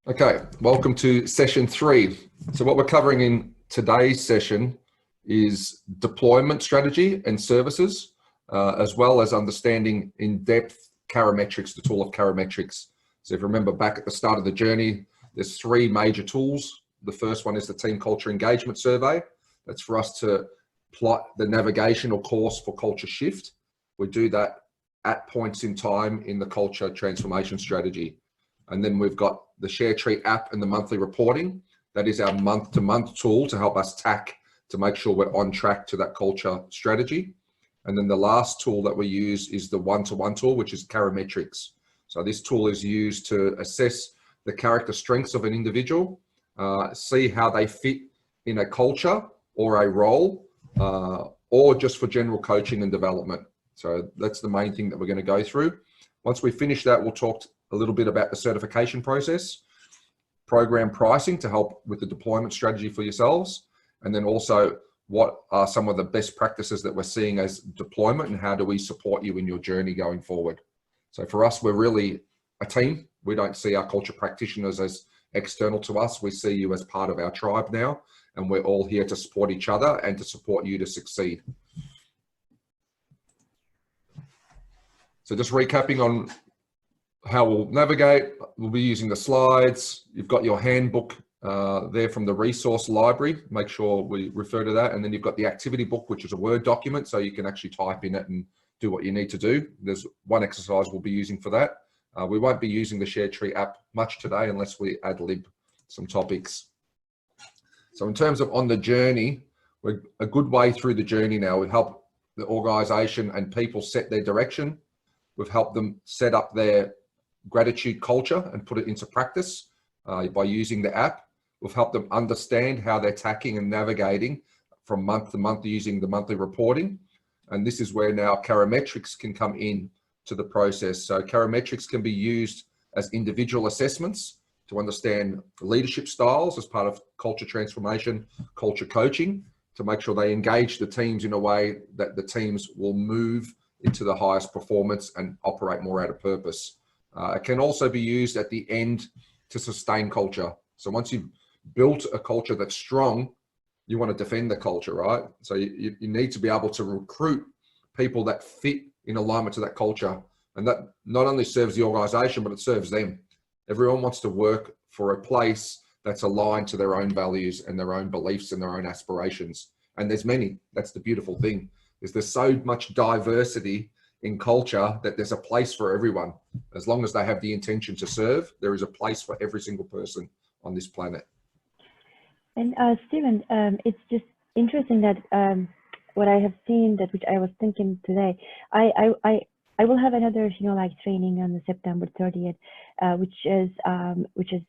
Okay, welcome to session 3. So what we're covering in today's session is deployment strategy and services, as well as understanding in depth Karametrics, the tool of Karametrics. So if you remember back at the start of the journey, there's 3 major tools. The first one is the Team Culture Engagement Survey. That's for us to plot the navigational course for culture shift. We do that at points in time in the culture transformation strategy. And then we've got the ShareTree app and the monthly reporting. That is our month-to-month tool to help us tack to make sure we're on track to that culture strategy. And then the last tool that we use is the one-to-one tool, which is Karametrics. So this tool is used to assess the character strengths of an individual, see how they fit in a culture or a role, or just for general coaching and development. So that's the main thing that we're going to go through. Once we finish that, we'll talk a little bit about the certification process, program pricing to help with the deployment strategy for yourselves, and then also what are some of the best practices that we're seeing as deployment and how do we support you in your journey going forward. So for us, we're really a team. We don't see our culture practitioners as external to us. We see you as part of our tribe now, and we're all here to support each other and to support you to succeed. So just recapping on how we'll navigate, we'll be using the slides. You've got your handbook there from the resource library. Make sure we refer to that. And then you've got the activity book, which is a Word document, so you can actually type in it and do what you need to do. There's one exercise we'll be using for that. We won't be using the ShareTree app much today unless we ad lib some topics. So in terms of on the journey, we're a good way through the journey now. We've helped the organization and people set their direction. We've helped them set up their gratitude culture and put it into practice by using the app. We've helped them understand how they're tacking and navigating from month to month using the monthly reporting. And this is where now Karametrics can come in to the process. So Karametrics can be used as individual assessments to understand leadership styles as part of culture transformation, culture coaching, to make sure they engage the teams in a way that the teams will move into the highest performance and operate more out of purpose. It can also be used at the end to sustain culture. So once you've built a culture that's strong, you want to defend the culture, right? So you need to be able to recruit people that fit in alignment to that culture. And that not only serves the organization, but it serves them. Everyone wants to work for a place that's aligned to their own values and their own beliefs and their own aspirations. And there's many. That's the beautiful thing, is there's so much diversity in culture that there's a place for everyone. As long as they have the intention to serve, there is a place for every single person on this planet. And Stephen, it's just interesting that what I have seen, that which I was thinking today, I will have another training on the September 30th, which is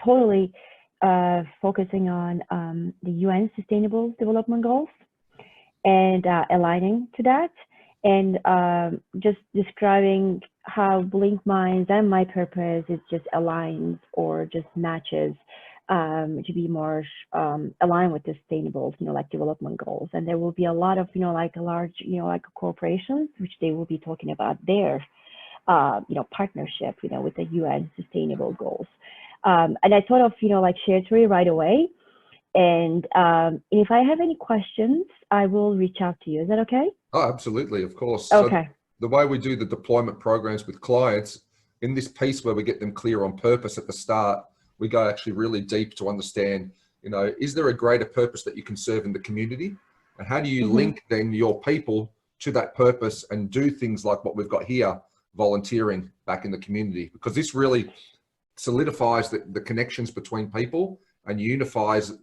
totally focusing on the UN Sustainable Development Goals and aligning to that, and just describing how Blink Minds and my purpose is just aligns or just matches to be more aligned with the sustainable, development goals. And there will be a lot of, large, corporations, which they will be talking about their, partnership, with the UN Sustainable Goals. And I thought of, ShareTree right away. And if I have any questions, I will reach out to you. Is that okay? Oh, absolutely, of course. Okay. So the way we do the deployment programs with clients, in this piece where we get them clear on purpose at the start, we go actually really deep to understand, is there a greater purpose that you can serve in the community? And how do you link then your people to that purpose and do things like what we've got here, volunteering back in the community? Because this really solidifies the connections between people and unifies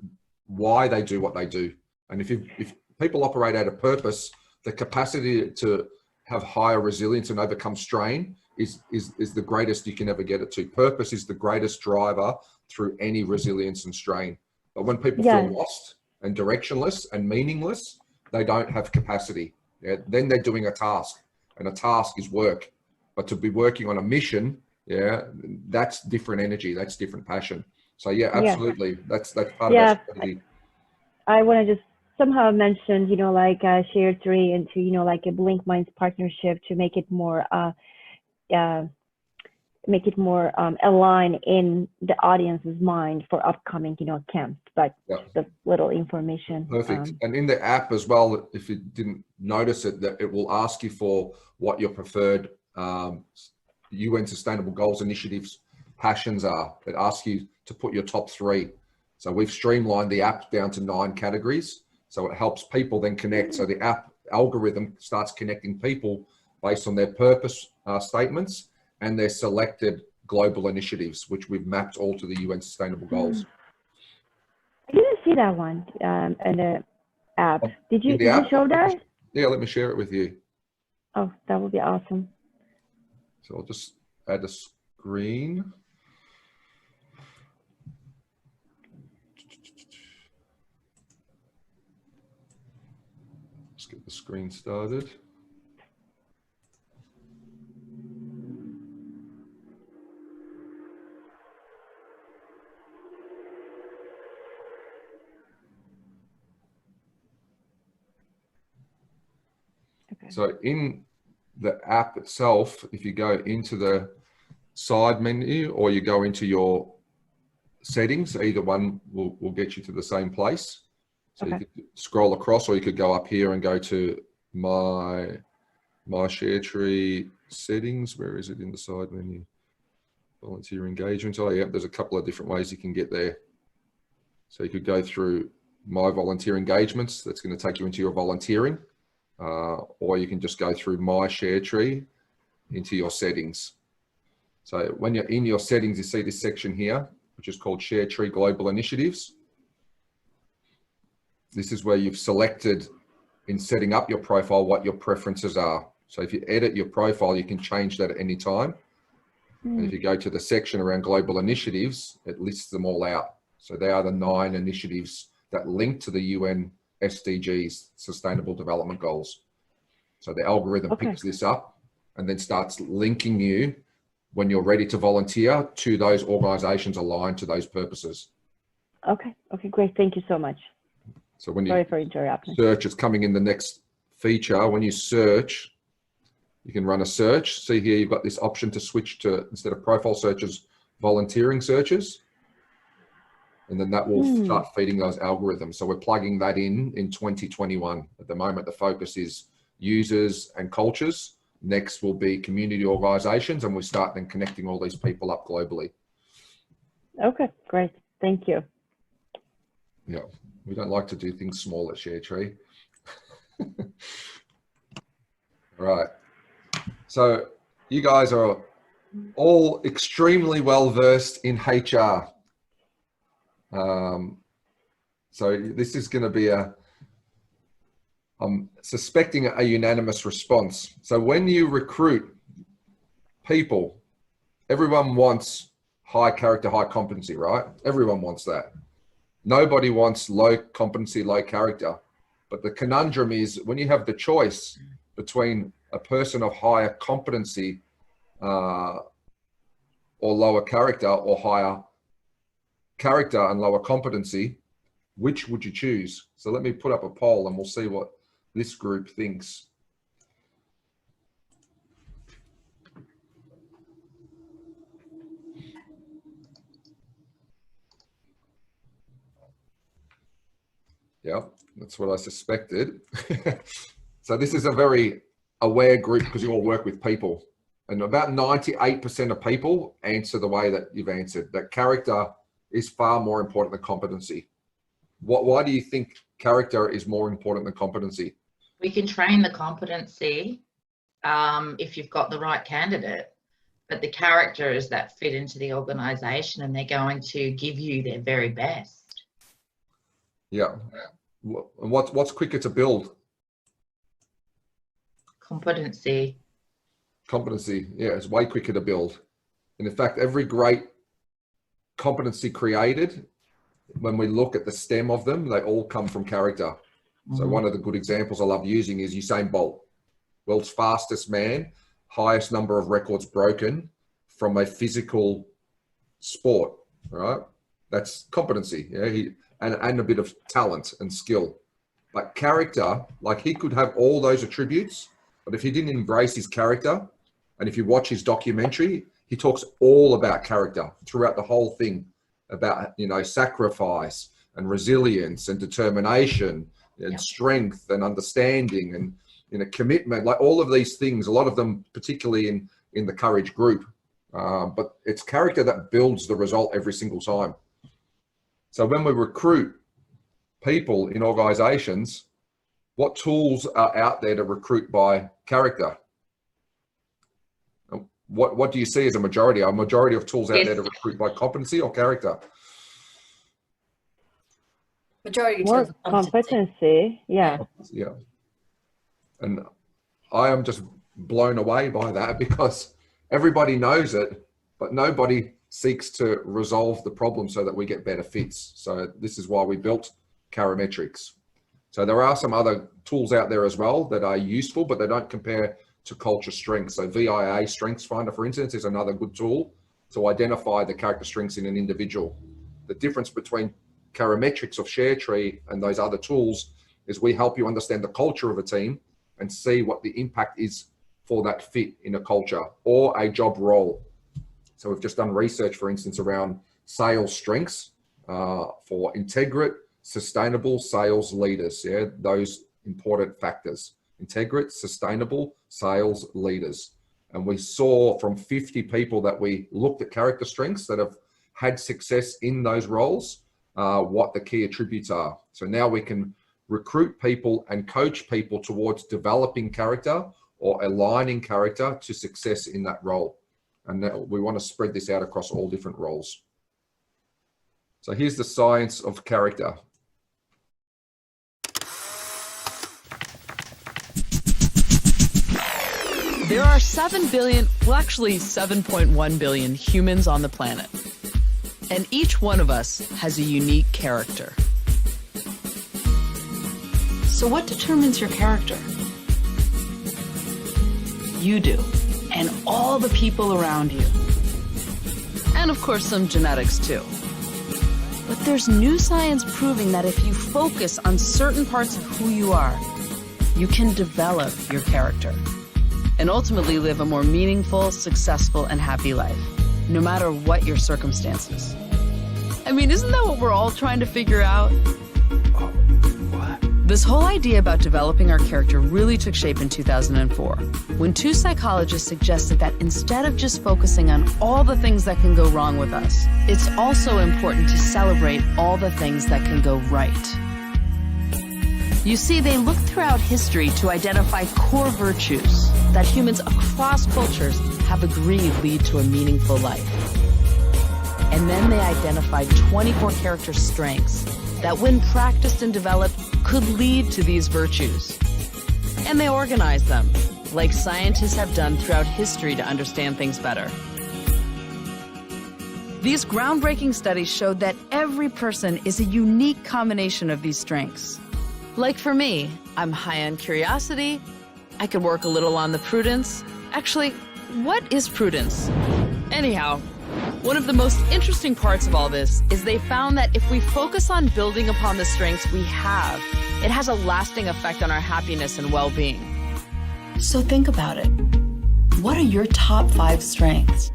why they do what they do. And if people operate out of purpose, the capacity to have higher resilience and overcome strain is the greatest you can ever get it to. Purpose is the greatest driver through any resilience and strain. But when people feel lost and directionless and meaningless, they don't have capacity. Yeah? Then they're doing a task, and a task is work. But to be working on a mission, that's different energy, that's different passion. So absolutely, that's part of our strategy. I want to just somehow mention, ShareTree into, a Blink Minds partnership to make it more make it more aligned in the audience's mind for upcoming, camps, but Yeah. the little information. Perfect. And in the app as well, if you didn't notice it, that it will ask you for what your preferred UN Sustainable Goals initiatives passions are. It asks you to put your top 3. So we've streamlined the app down to 9 categories. So it helps people then connect. So the app algorithm starts connecting people based on their purpose statements and their selected global initiatives, which we've mapped all to the UN Sustainable Goals. I didn't see that one in the app. Did you show that? Yeah, let me share it with you. Oh, that would be awesome. So I'll just add a screen. Let's get the screen started. Okay. So in the app itself, if you go into the side menu or you go into your settings, either one will get you to the same place. So you could scroll across, or you could go up here and go to my ShareTree settings. Where is it in the side menu? Volunteer engagement. Oh yeah, there's a couple of different ways you can get there. So you could go through my volunteer engagements. That's going to take you into your volunteering. Or you can just go through my ShareTree into your settings. So when you're in your settings, you see this section here, which is called ShareTree Global Initiatives. This is where you've selected in setting up your profile what your preferences are. So if you edit your profile, you can change that at any time. And if you go to the section around global initiatives, it lists them all out. So they are the 9 initiatives that link to the UN SDGs, Sustainable Development Goals. So the algorithm picks this up and then starts linking you when you're ready to volunteer to those organizations aligned to those purposes. Okay, great. Thank you so much. So when you Sorry for interrupting. search, it's coming in the next feature. When you search, you can run a search. See here, you've got this option to switch to, instead of profile searches, volunteering searches. And then that will start feeding those algorithms. So we're plugging that in 2021. At the moment, the focus is users and cultures. Next will be community organizations, and we start then connecting all these people up globally. Okay, great. Thank you. Yeah, we don't like to do things small at ShareTree. All right. So you guys are all extremely well versed in HR. So this is going to be I'm suspecting a unanimous response. So when you recruit people, everyone wants high character, high competency, right? Everyone wants that. Nobody wants low competency, low character. But the conundrum is when you have the choice between a person of higher competency or lower character, or higher character and lower competency, which would you choose? So let me put up a poll and we'll see what this group thinks. Yeah, that's what I suspected. So this is a very aware group because you all work with people, and about 98% of people answer the way that you've answered, that character is far more important than competency. Why do you think character is more important than competency? We can train the competency if you've got the right candidate, but the characters that fit into the organization, and they're going to give you their very best. Yeah. What's quicker to build? Competency. Competency, yeah, it's way quicker to build. And in fact, every great competency created, when we look at the stem of them, they all come from character. So one of the good examples I love using is Usain Bolt, world's fastest man, highest number of records broken from a physical sport, right? That's competency, yeah, and a bit of talent and skill. But character, like he could have all those attributes, but if he didn't embrace his character, and if you watch his documentary, he talks all about character throughout the whole thing, about, you know, sacrifice and resilience and determination and strength and understanding and, you know, commitment, like all of these things, a lot of them, particularly in the courage group. But it's character that builds the result every single time. So when we recruit people in organizations, what tools are out there to recruit by character? What do you see as a majority? Are a majority of tools out there to recruit by competency or character? Majority More to competency. Yeah. Yeah. And I am just blown away by that, because everybody knows it, but nobody seeks to resolve the problem so that we get better fits. So this is why we built Carametrics. So there are some other tools out there as well that are useful, but they don't compare to culture strengths. So VIA Strengths Finder, for instance, is another good tool to identify the character strengths in an individual. The difference between Carametrics of ShareTree and those other tools is we help you understand the culture of a team and see what the impact is for that fit in a culture or a job role. So we've just done research, for instance, around sales strengths for integrate, sustainable sales leaders. Yeah, those important factors. Integrate, sustainable sales leaders. And we saw from 50 people that we looked at character strengths that have had success in those roles, what the key attributes are. So now we can recruit people and coach people towards developing character or aligning character to success in that role. And that we want to spread this out across all different roles. So here's the science of character. There are 7 billion, well actually 7.1 billion humans on the planet. And each one of us has a unique character. So what determines your character? You do, and all the people around you. And of course some genetics too. But there's new science proving that if you focus on certain parts of who you are, you can develop your character and ultimately live a more meaningful, successful, and happy life, no matter what your circumstances. I mean, isn't that what we're all trying to figure out? This whole idea about developing our character really took shape in 2004, when 2 psychologists suggested that instead of just focusing on all the things that can go wrong with us, it's also important to celebrate all the things that can go right. You see, they looked throughout history to identify core virtues that humans across cultures have agreed lead to a meaningful life. And then they identified 24 character strengths that, when practiced and developed, could lead to these virtues. And they organized them, like scientists have done throughout history to understand things better. These groundbreaking studies showed that every person is a unique combination of these strengths. Like for me, I'm high on curiosity. I could work a little on the prudence. Actually, what is prudence? Anyhow, one of the most interesting parts of all this is they found that if we focus on building upon the strengths we have, it has a lasting effect on our happiness and well-being. So think about it. What are your top 5 strengths?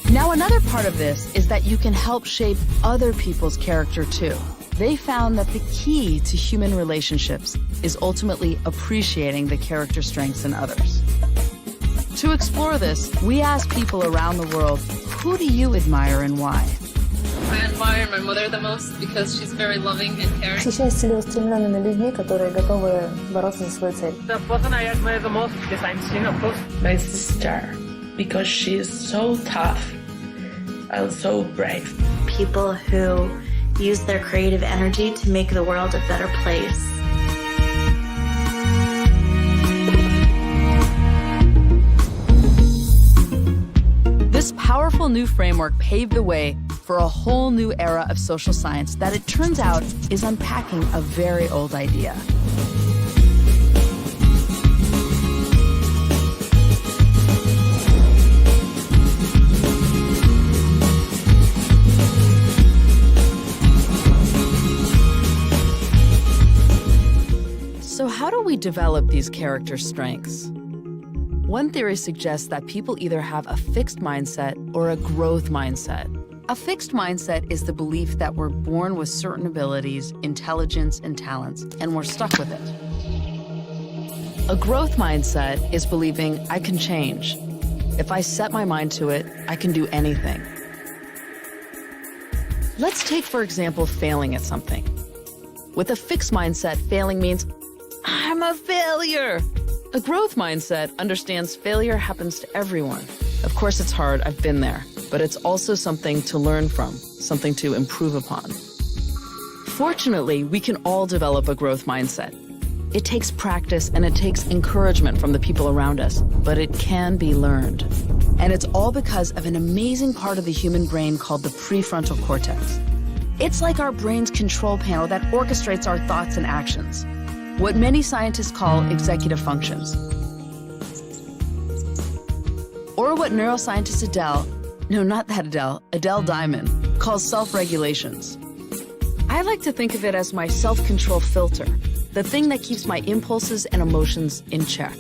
Now, another part of this is that you can help shape other people's character too. They found that the key to human relationships is ultimately appreciating the character strengths in others. To explore this, we asked people around the world, who do you admire and why? I admire my mother the most because she's very loving and caring. Восхищаюсь целеустремленными людьми, которые готовы бороться за свою цель. The person I admire the most, besides Xin, of course, my sister, because she is so tough and so brave. People who use their creative energy to make the world a better place. This powerful new framework paved the way for a whole new era of social science that, it turns out, is unpacking a very old idea. So how do we develop these character strengths? One theory suggests that people either have a fixed mindset or a growth mindset. A fixed mindset is the belief that we're born with certain abilities, intelligence, and talents, and we're stuck with it. A growth mindset is believing I can change. If I set my mind to it, I can do anything. Let's take, for example, failing at something. With a fixed mindset, failing means, I'm a failure. A growth mindset understands failure happens to everyone. Of course, it's hard, I've been there, but it's also something to learn from, something to improve upon. Fortunately, we can all develop a growth mindset. It takes practice and it takes encouragement from the people around us, but it can be learned. And it's all because of an amazing part of the human brain called the prefrontal cortex. It's like our brain's control panel that orchestrates our thoughts and actions, what many scientists call executive functions. Or what neuroscientist Adele Diamond, calls self-regulations. I like to think of it as my self-control filter, the thing that keeps my impulses and emotions in check.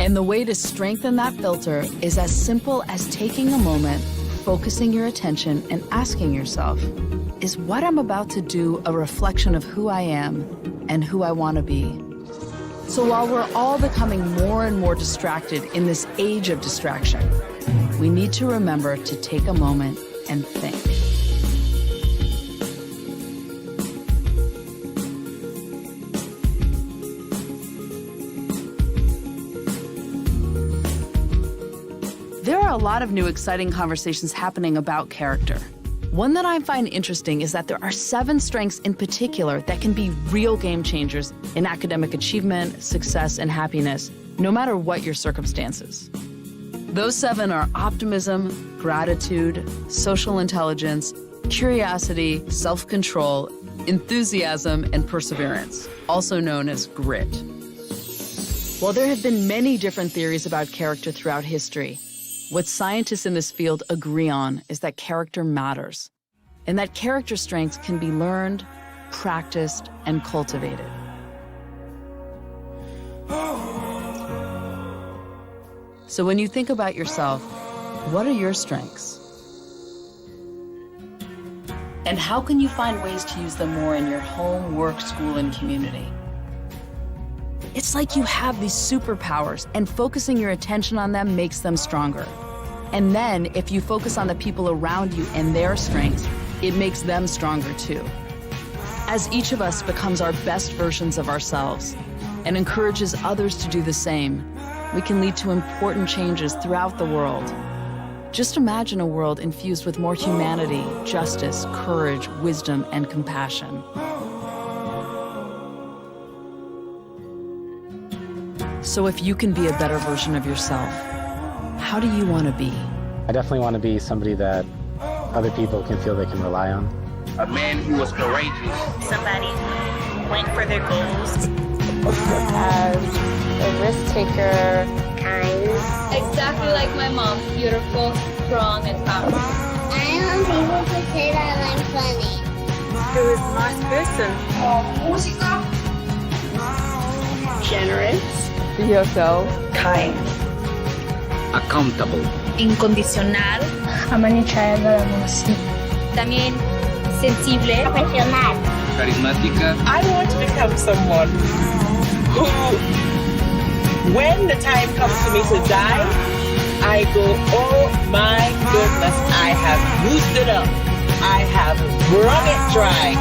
And the way to strengthen that filter is as simple as taking a moment, focusing your attention, and asking yourself, is what I'm about to do a reflection of who I am and who I want to be? So while we're all becoming more and more distracted in this age of distraction, we need to remember to take a moment and think. There are a lot of new exciting conversations happening about character. One that I find interesting is that there are 7 strengths in particular that can be real game changers in academic achievement, success, and happiness, no matter what your circumstances. Those 7 are optimism, gratitude, social intelligence, curiosity, self-control, enthusiasm, and perseverance, also known as grit. While there have been many different theories about character throughout history, what scientists in this field agree on is that character matters, and that character strengths can be learned, practiced, and cultivated. So when you think about yourself, what are your strengths? And how can you find ways to use them more in your home, work, school, and community? It's like you have these superpowers, and focusing your attention on them makes them stronger. And then, if you focus on the people around you and their strengths, it makes them stronger too. As each of us becomes our best versions of ourselves and encourages others to do the same, we can lead to important changes throughout the world. Just imagine a world infused with more humanity, justice, courage, wisdom, and compassion. So if you can be a better version of yourself, how do you want to be? I definitely want to be somebody that other people can feel they can rely on. A man who was courageous. Somebody who went for their goals. As a risk taker. Kind. Exactly like my mom. Beautiful, strong, and powerful. I want people to say that I'm funny. Who is a nice person. Música. Generous. Be yourself. Kind. Accountable. Incondicional. Amanechada la música. También sensible. Profesional. Charismática. I want to become someone who, when the time comes for me to die, I go, oh my goodness, I have used it up. I have wrung it dry.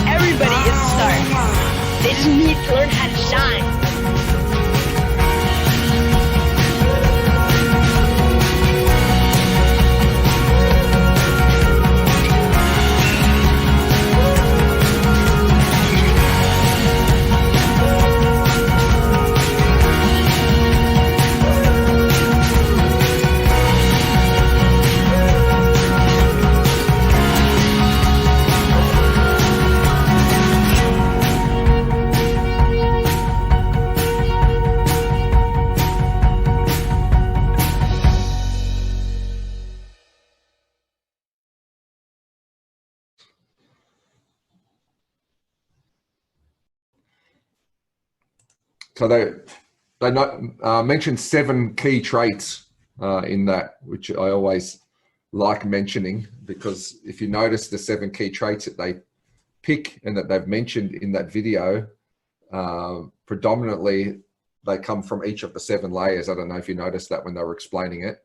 Everybody is a star. They just need to learn how to shine. So they mentioned 7 key traits in that, which I always like mentioning, because if you notice the 7 key traits that they pick and that they've mentioned in that video, predominantly they come from each of the 7 layers. I don't know if you noticed that when they were explaining it.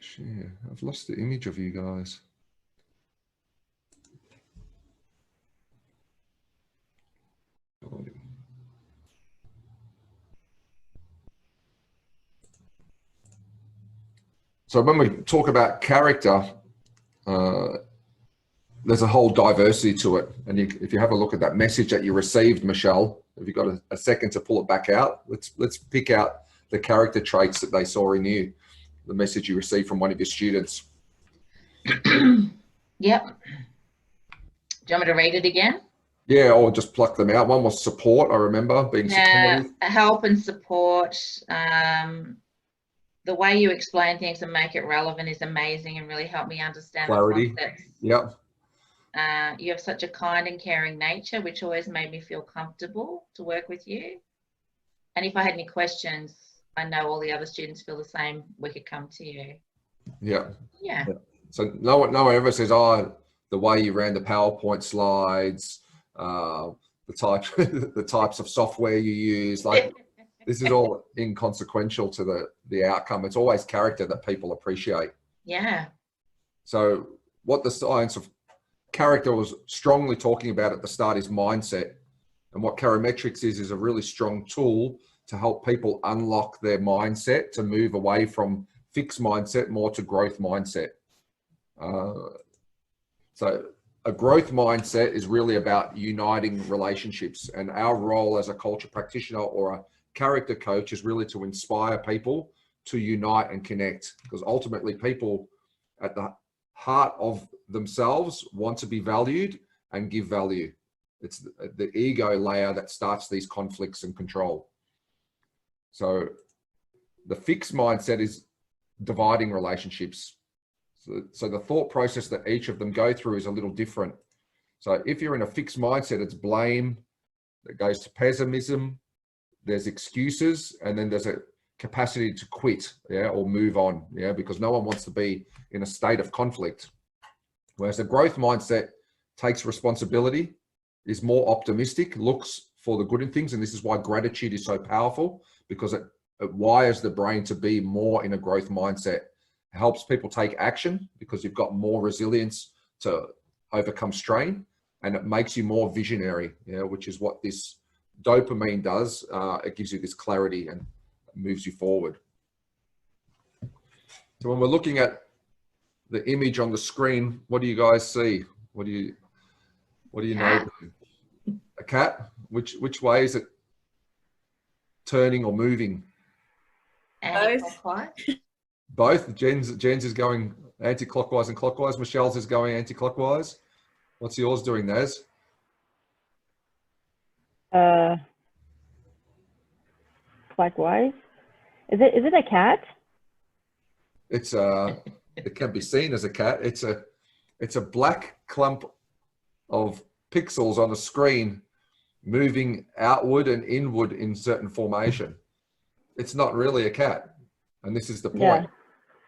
Share. I've lost the image of you guys. So when we talk about character, there's a whole diversity to it. And if you have a look at that message that you received, Michelle, have you got a second to pull it back out? Let's pick out the character traits that they saw in you, the message you received from one of your students. Yep. Do you want me to read it again? Yeah, or just pluck them out. One was support, I remember, being supportive. Help and support. The way you explain things and make it relevant is amazing and really helped me understand clarity. The concepts. Yep. You have such a kind and caring nature, which always made me feel comfortable to work with you. And if I had any questions, I know all the other students feel the same. We could come to you. Yeah. Yeah. So no one ever says, oh, the way you ran the PowerPoint slides, the types of software you use, like this is all inconsequential to the outcome. It's always character that people appreciate. Yeah. So what the science of character was strongly talking about at the start is mindset. And what Charometrics is a really strong tool to help people unlock their mindset, to move away from fixed mindset more to growth mindset. So a growth mindset is really about uniting relationships, and our role as a culture practitioner or a character coach is really to inspire people to unite and connect, because ultimately people at the heart of themselves want to be valued and give value. It's the ego layer that starts these conflicts and control. So the fixed mindset is dividing relationships. So the thought process that each of them go through is a little different. So if you're in a fixed mindset, it's blame, that goes to pessimism, there's excuses, and then there's a capacity to quit, yeah, or move on, yeah, because no one wants to be in a state of conflict. Whereas the growth mindset takes responsibility, is more optimistic, looks for the good in things, and this is why gratitude is so powerful, because it wires the brain to be more in a growth mindset. It helps people take action because you've got more resilience to overcome strain, and it makes you more visionary, yeah, which is what this dopamine does. It gives you this clarity and moves you forward. So when we're looking at the image on the screen, what do you guys see? What do you know? A cat? Which way is it turning or moving? Anti-clockwise. Both. Jen's is going anti-clockwise and clockwise. Michelle's is going anti-clockwise. What's yours doing, Naz? Clockwise. Is it a cat? It's it can be seen as a cat. It's a black clump of pixels on a screen moving outward and inward in certain formation. It's not really a cat. And this is the point. Yeah.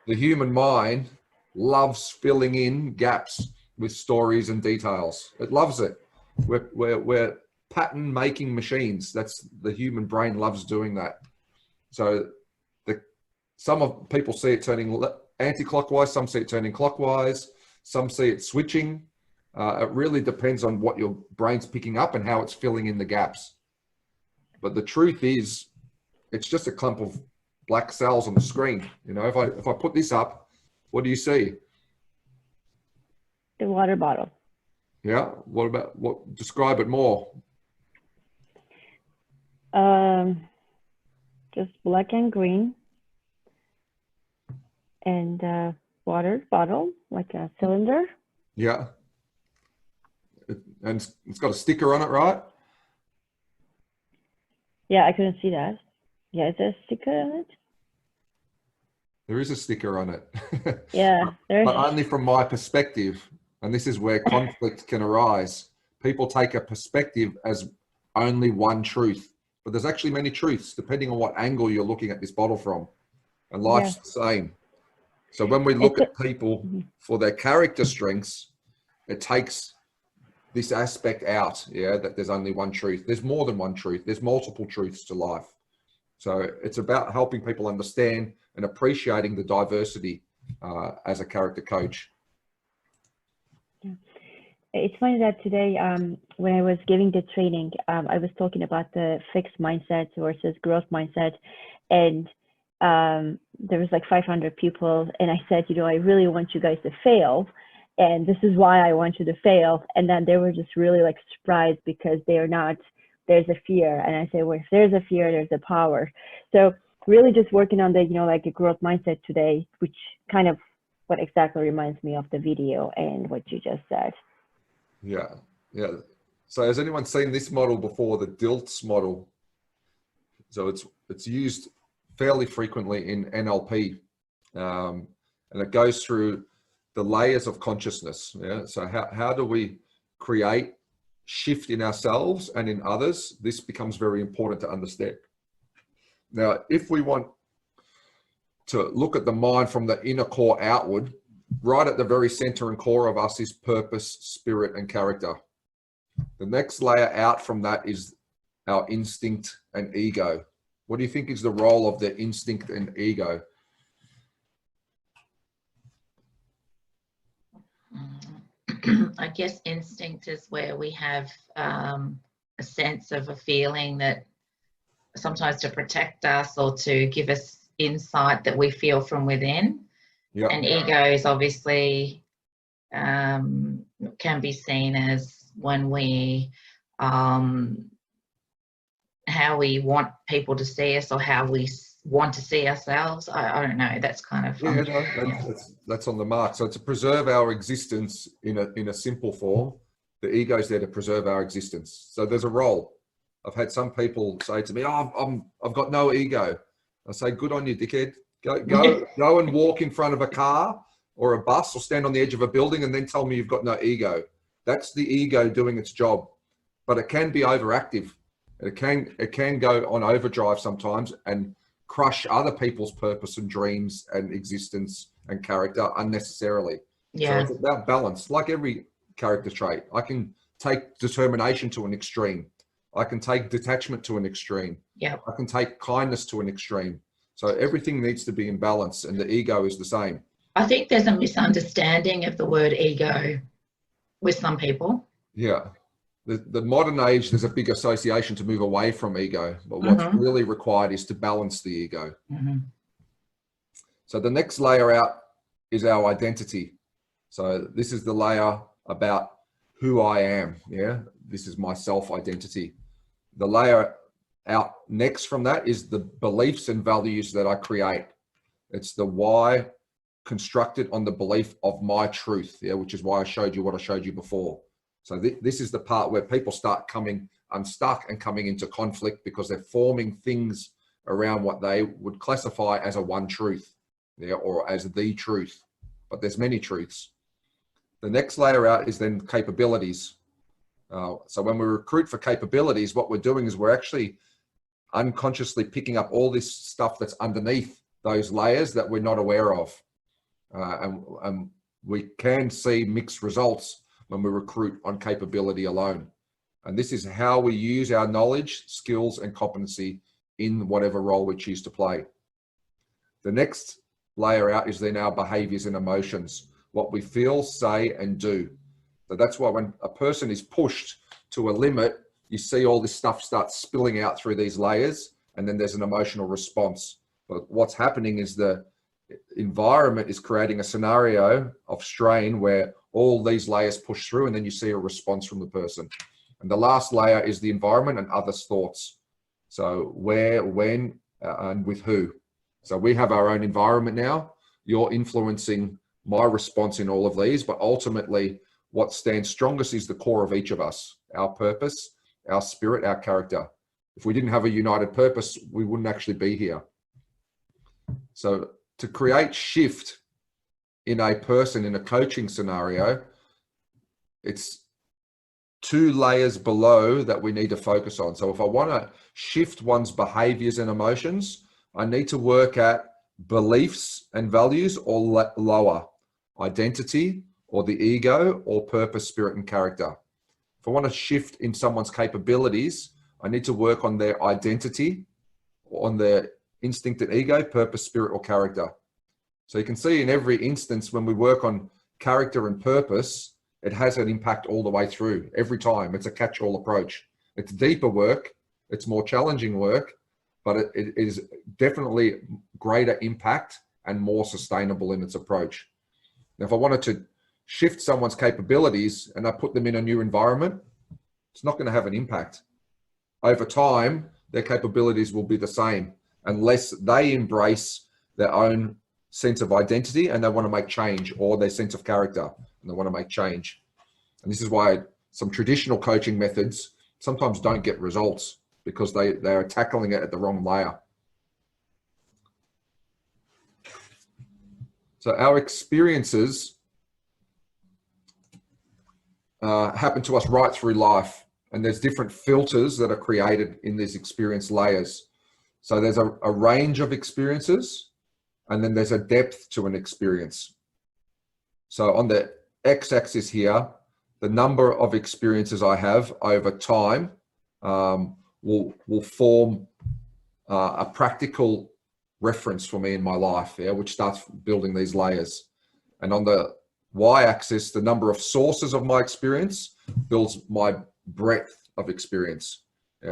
The human mind loves filling in gaps with stories and details. It loves it. We're pattern making machines. That's the human brain loves doing that. So some of people see it turning anti-clockwise, some see it turning clockwise, some see it switching. It really depends on what your brain's picking up and how it's filling in the gaps. But the truth is, it's just a clump of black cells on the screen. You know, if I put this up, what do you see? The water bottle. Yeah. Describe it more. Just black and green. And water bottle, like a cylinder. Yeah. And it's got a sticker on it, right? Yeah, I couldn't see that. Yeah, is there a sticker on it? There is a sticker on it. Yeah, But only from my perspective, and this is where conflict can arise. People take a perspective as only one truth, but there's actually many truths depending on what angle you're looking at this bottle from. And life's the same. So when we look at people for their character strengths, it takes this aspect out, that there's only one truth. There's more than one truth. There's multiple truths to life. So it's about helping people understand and appreciating the diversity as a character coach. Yeah. It's funny that today, when I was giving the training, I was talking about the fixed mindset versus growth mindset. And there was like 500 people. And I said, I really want you guys to fail. And this is why I want you to fail. And then they were just really like surprised because there's a fear. And I say, well, if there's a fear, there's a power. So really just working on the, like a growth mindset today, which kind of what exactly reminds me of the video and what you just said. Yeah. So has anyone seen this model before, the DILTS model? So it's used fairly frequently in NLP, and it goes through the layers of consciousness. So how do we create shift in ourselves and in others? This becomes very important to understand. Now, if we want to look at the mind from the inner core outward, right at the very center and core of us is purpose, spirit, and character. The next layer out from that is our instinct and ego. What do you think is the role of the instinct and ego? I guess instinct is where we have a sense of a feeling that sometimes to protect us or to give us insight that we feel from within. Yep. And ego is obviously can be seen as when we how we want people to see us or how we want to see ourselves. I don't know. That's kind of that's on the mark. So to preserve our existence in a simple form, the ego is there to preserve our existence. So there's a role. I've had some people say to me, "Oh, I've got no ego." I say, "Good on you, dickhead. Go and walk in front of a car or a bus or stand on the edge of a building and then tell me you've got no ego." That's the ego doing its job, but it can be overactive. It can go on overdrive sometimes and crush other people's purpose and dreams and existence and character unnecessarily. Yeah. So it's about balance. Like every character trait, I can take determination to an extreme. I can take detachment to an extreme. Yeah. I can take kindness to an extreme. So everything needs to be in balance, and the ego is the same. I think there's a misunderstanding of the word ego with some people. Yeah. The modern age, there's a big association to move away from ego, but what's really required is to balance the ego. So the next layer out is our identity. So this is the layer about who I am. Yeah, this is my self-identity. The layer out next from that is the beliefs and values that I create. It's the why constructed on the belief of my truth, which is why I showed you what I showed you before. So this is the part where people start coming unstuck and coming into conflict because they're forming things around what they would classify as a one truth, or as the truth, but there's many truths. The next layer out is then capabilities. So when we recruit for capabilities, what we're doing is we're actually unconsciously picking up all this stuff that's underneath those layers that we're not aware of. And we can see mixed results when we recruit on capability alone. And this is how we use our knowledge, skills, and competency in whatever role we choose to play. The next layer out is then our behaviors and emotions, what we feel, say, and do. So that's why when a person is pushed to a limit, you see all this stuff start spilling out through these layers, and then there's an emotional response. But what's happening is the environment is creating a scenario of strain where all these layers push through, and then you see a response from the person. And the last layer is the environment and others' thoughts. So where, when, and with who. So we have our own environment now. You're influencing my response in all of these, but ultimately what stands strongest is the core of each of us, our purpose, our spirit, our character. If we didn't have a united purpose, we wouldn't actually be here. So to create shift in a person in a coaching scenario, it's 2 layers below that we need to focus on. So if I want to shift one's behaviors and emotions, I need to work at beliefs and values or lower, identity or the ego or purpose, spirit, and character. If I want to shift in someone's capabilities, I need to work on their identity, on their instinct and ego, purpose, spirit, or character. So you can see in every instance when we work on character and purpose, it has an impact all the way through every time. It's a catch-all approach. It's deeper work. It's more challenging work, but it is definitely greater impact and more sustainable in its approach. Now, if I wanted to shift someone's capabilities and I put them in a new environment, it's not going to have an impact. Over time, their capabilities will be the same unless they embrace their own sense of identity and they want to make change, or their sense of character and they want to make change. And this is why some traditional coaching methods sometimes don't get results, because they are tackling it at the wrong layer. So our experiences happen to us right through life, and there's different filters that are created in these experience layers. So there's a range of experiences, and then there's a depth to an experience. So on the x-axis here, the number of experiences I have over time will form a practical reference for me in my life, which starts building these layers. And on the y-axis, the number of sources of my experience builds my breadth of experience.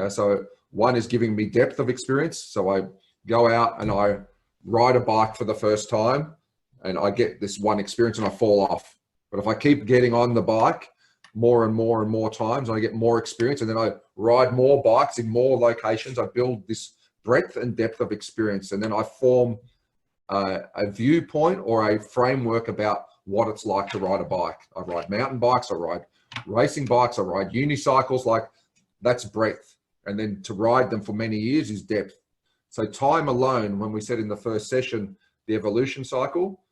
So one is giving me depth of experience. So I go out and I ride a bike for the first time and I get this one experience and I fall off. But if I keep getting on the bike more and more and more times, and I get more experience, and then I ride more bikes in more locations, I build this breadth and depth of experience. And then I form a viewpoint or a framework about what it's like to ride a bike. I ride mountain bikes, I ride racing bikes, I ride unicycles, like that's breadth. And then to ride them for many years is depth. So time alone, when we said in the first session, the evolution cycle,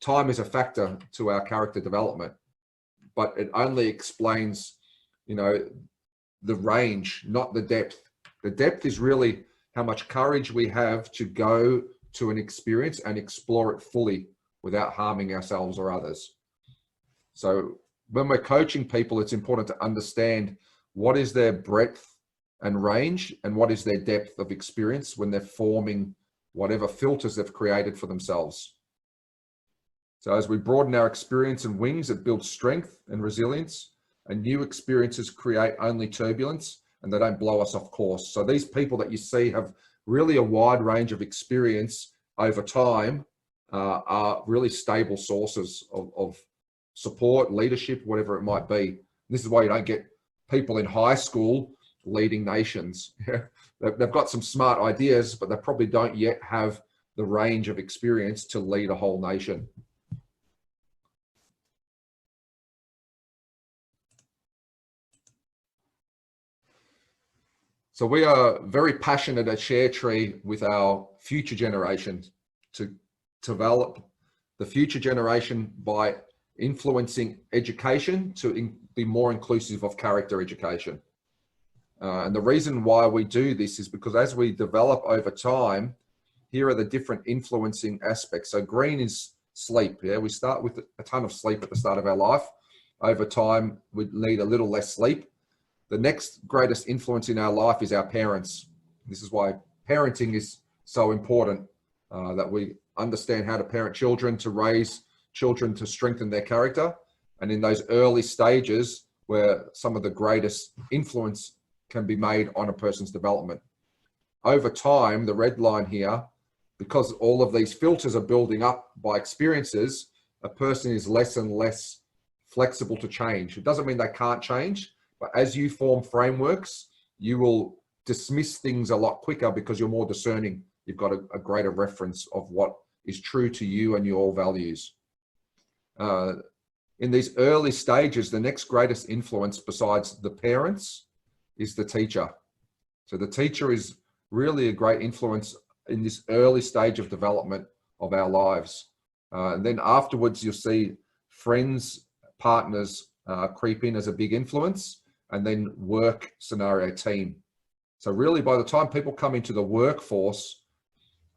time is a factor to our character development, but it only explains, the range, not the depth. The depth is really how much courage we have to go to an experience and explore it fully without harming ourselves or others. So when we're coaching people, it's important to understand what is their breadth and range and what is their depth of experience when they're forming whatever filters they've created for themselves. So as we broaden our experience and wings, it builds strength and resilience, and new experiences create only turbulence and they don't blow us off course. So these people that you see have really a wide range of experience over time, are really stable sources of support, leadership, whatever it might be. This is why you don't get people in high school leading nations. They've got some smart ideas, but they probably don't yet have the range of experience to lead a whole nation. So we are very passionate at ShareTree with our future generations to develop the future generation by influencing education to be more inclusive of character education. And the reason why we do this is because as we develop over time, here are the different influencing aspects. So green is sleep. We start with a ton of sleep at the start of our life. Over time, we need a little less sleep. The next greatest influence in our life is our parents. This is why parenting is so important, that we understand how to parent children, to raise children to strengthen their character. And in those early stages where some of the greatest influence can be made on a person's development. Over time, the red line here, because all of these filters are building up by experiences, a person is less and less flexible to change. It doesn't mean they can't change, but as you form frameworks, you will dismiss things a lot quicker because you're more discerning. You've got a greater reference of what is true to you and your values. In these early stages, the next greatest influence besides the parents is the teacher. So the teacher is really a great influence in this early stage of development of our lives. And then afterwards, you'll see friends, partners creep in as a big influence, and then work scenario, team. So really, by the time people come into the workforce,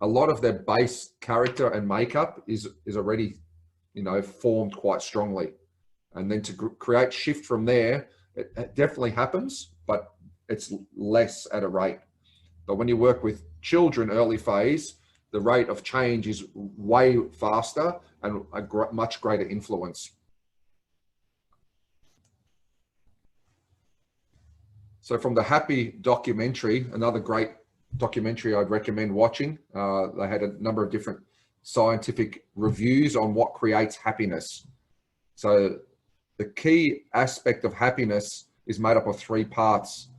a lot of their base character and makeup is already, formed quite strongly. And then to create shift from there, it definitely happens, but it's less at a rate. But when you work with children early phase, the rate of change is way faster and a much greater influence. So from the Happy documentary, another great documentary I'd recommend watching. They had a number of different scientific reviews on what creates happiness. So the key aspect of happiness is made up of 3 parts.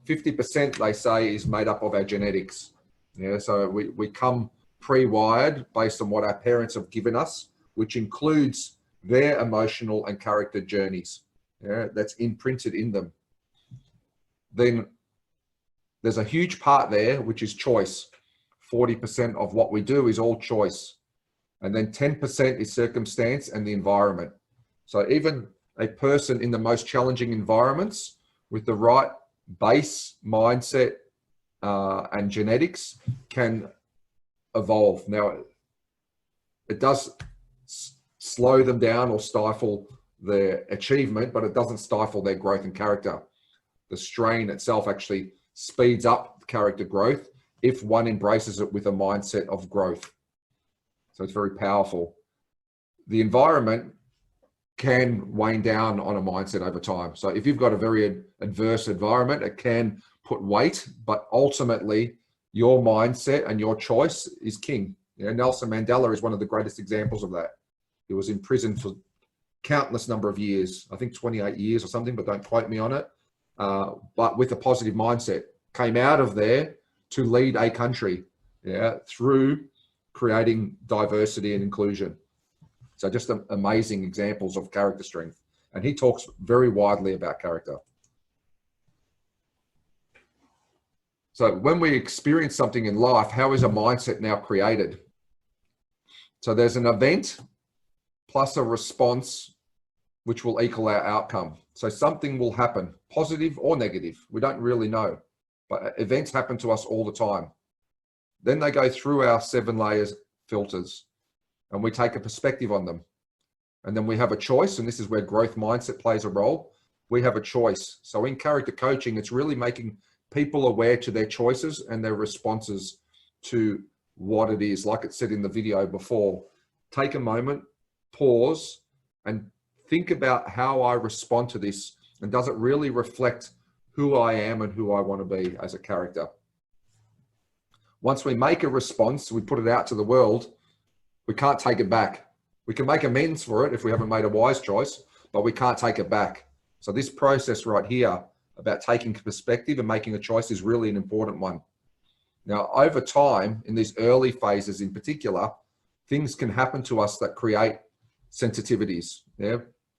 50%, they say, is made up of our genetics. Yeah, so we come pre-wired based on what our parents have given us, which includes their emotional and character journeys. Yeah, that's imprinted in them. Then there's a huge part there, which is choice. 40% of what we do is all choice. And then 10% is circumstance and the environment. So even a person in the most challenging environments with the right base mindset and genetics can evolve. Now, it does slow them down or stifle their achievement, but it doesn't stifle their growth and character. The strain itself actually speeds up character growth if one embraces it with a mindset of growth. So it's very powerful. The environment can wane down on a mindset over time. So if you've got a very adverse environment, it can put weight, but ultimately your mindset and your choice is king. Nelson Mandela is one of the greatest examples of that. He was in prison for countless number of years, I think 28 years or something, but don't quote me on it. But with a positive mindset, came out of there to lead a country, through creating diversity and inclusion. So just amazing examples of character strength. And he talks very widely about character. So when we experience something in life, how is a mindset now created? So there's an event plus a response, which will equal our outcome. So something will happen, positive or negative. We don't really know, but events happen to us all the time. Then they go through our 7 layers filters and we take a perspective on them. And then we have a choice, and this is where growth mindset plays a role. We have a choice. So in character coaching, it's really making people aware to their choices and their responses to what it is. Like it said in the video before, take a moment, pause, and think about how I respond to this, and does it really reflect who I am and who I want to be as a character? Once we make a response, we put it out to the world, we can't take it back. We can make amends for it if we haven't made a wise choice, but we can't take it back. So this process right here about taking perspective and making a choice is really an important one. Now, over time, in these early phases in particular, things can happen to us that create sensitivities,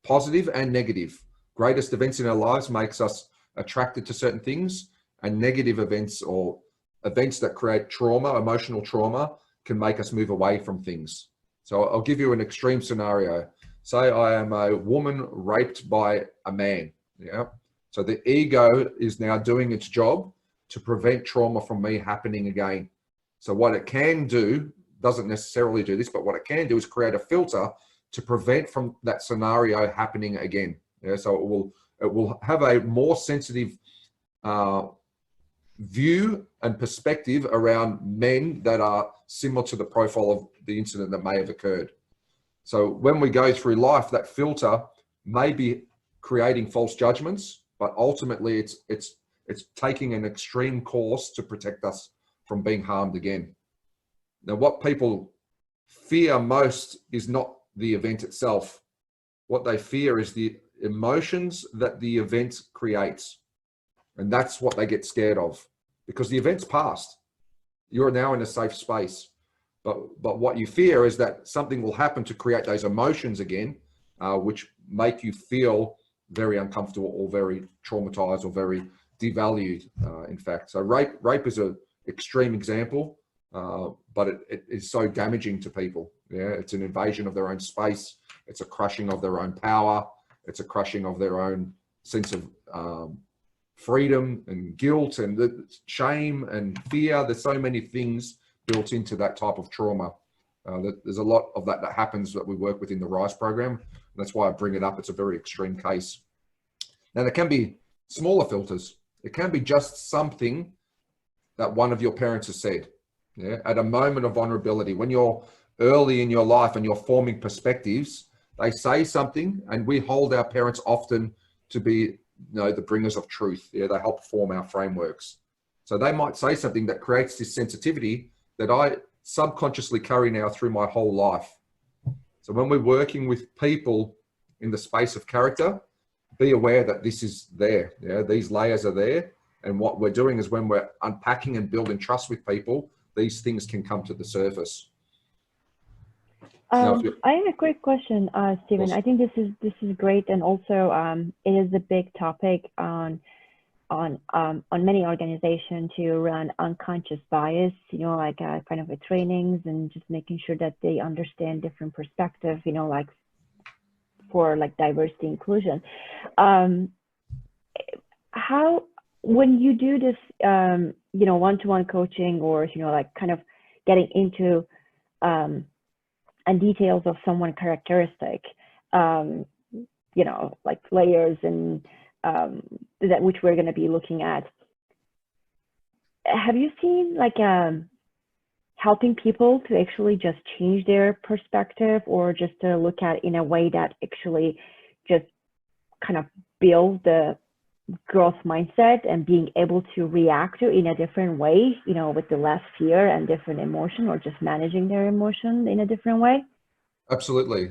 positive and negative. Greatest events in our lives makes us attracted to certain things, and negative events or events that create trauma, emotional trauma, can make us move away from things. So I'll give you an extreme scenario. Say I am a woman raped by a man. So the ego is now doing its job to prevent trauma from me happening again. So what it can do, doesn't necessarily do this, but what it can do is create a filter to prevent from that scenario happening again. So it will have a more sensitive view and perspective around men that are similar to the profile of the incident that may have occurred. So when we go through life, that filter may be creating false judgments, but ultimately it's taking an extreme course to protect us from being harmed again. Now, what people fear most is not the event itself. What they fear is the emotions that the event creates. And that's what they get scared of, because the event's past. You're now in a safe space. But what you fear is that something will happen to create those emotions again, which make you feel very uncomfortable or very traumatized or very devalued, in fact. So rape is an extreme example. but it is so damaging to people. Yeah, it's an invasion of their own space. It's a crushing of their own power. It's a crushing of their own sense of freedom and guilt and the shame and fear. There's so many things built into that type of trauma. There's a lot of that happens that we work with in the RISE program. And that's why I bring it up. It's a very extreme case. Now, there can be smaller filters. It can be just something that one of your parents has said. Yeah, at a moment of vulnerability, when you're early in your life and you're forming perspectives, they say something, and we hold our parents often to be, the bringers of truth. Yeah, they help form our frameworks. So they might say something that creates this sensitivity that I subconsciously carry now through my whole life. So when we're working with people in the space of character, be aware that this is there. Yeah, these layers are there. And what we're doing is when we're unpacking and building trust with people, these things can come to the surface. I have a quick question, Stephen. Yes. I think this is great, and also it is a big topic on many organizations to run unconscious bias. Like kind of with trainings and just making sure that they understand different perspectives. Like for like diversity inclusion. How when you do this, one-to-one coaching, or like kind of getting into and details of someone characteristic, like layers and that which we're going to be looking at. Have you seen like helping people to actually just change their perspective, or just to look at in a way that actually just kind of build the growth mindset and being able to react to in a different way, with the less fear and different emotion, or just managing their emotion in a different way? Absolutely.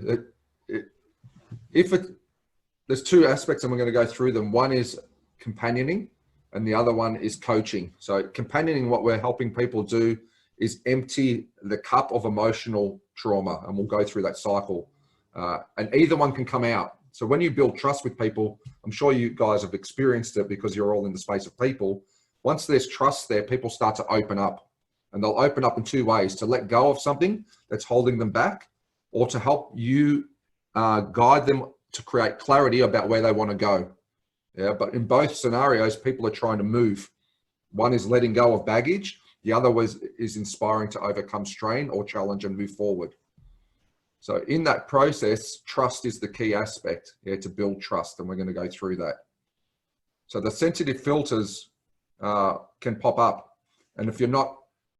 There's two aspects, and we're going to go through them. One is companioning, and the other one is coaching. So companioning, what we're helping people do is empty the cup of emotional trauma, and we'll go through that cycle. And either one can come out. So when you build trust with people, I'm sure you guys have experienced it because you're all in the space of people. Once there's trust there, people start to open up, and they'll open up in two ways: to let go of something that's holding them back, or to help you guide them to create clarity about where they want to go. Yeah, but in both scenarios, people are trying to move. One is letting go of baggage. The other is inspiring to overcome strain or challenge and move forward. So in that process, trust is the key aspect, to build trust, and we're going to go through that. So the sensitive filters can pop up, and if you're not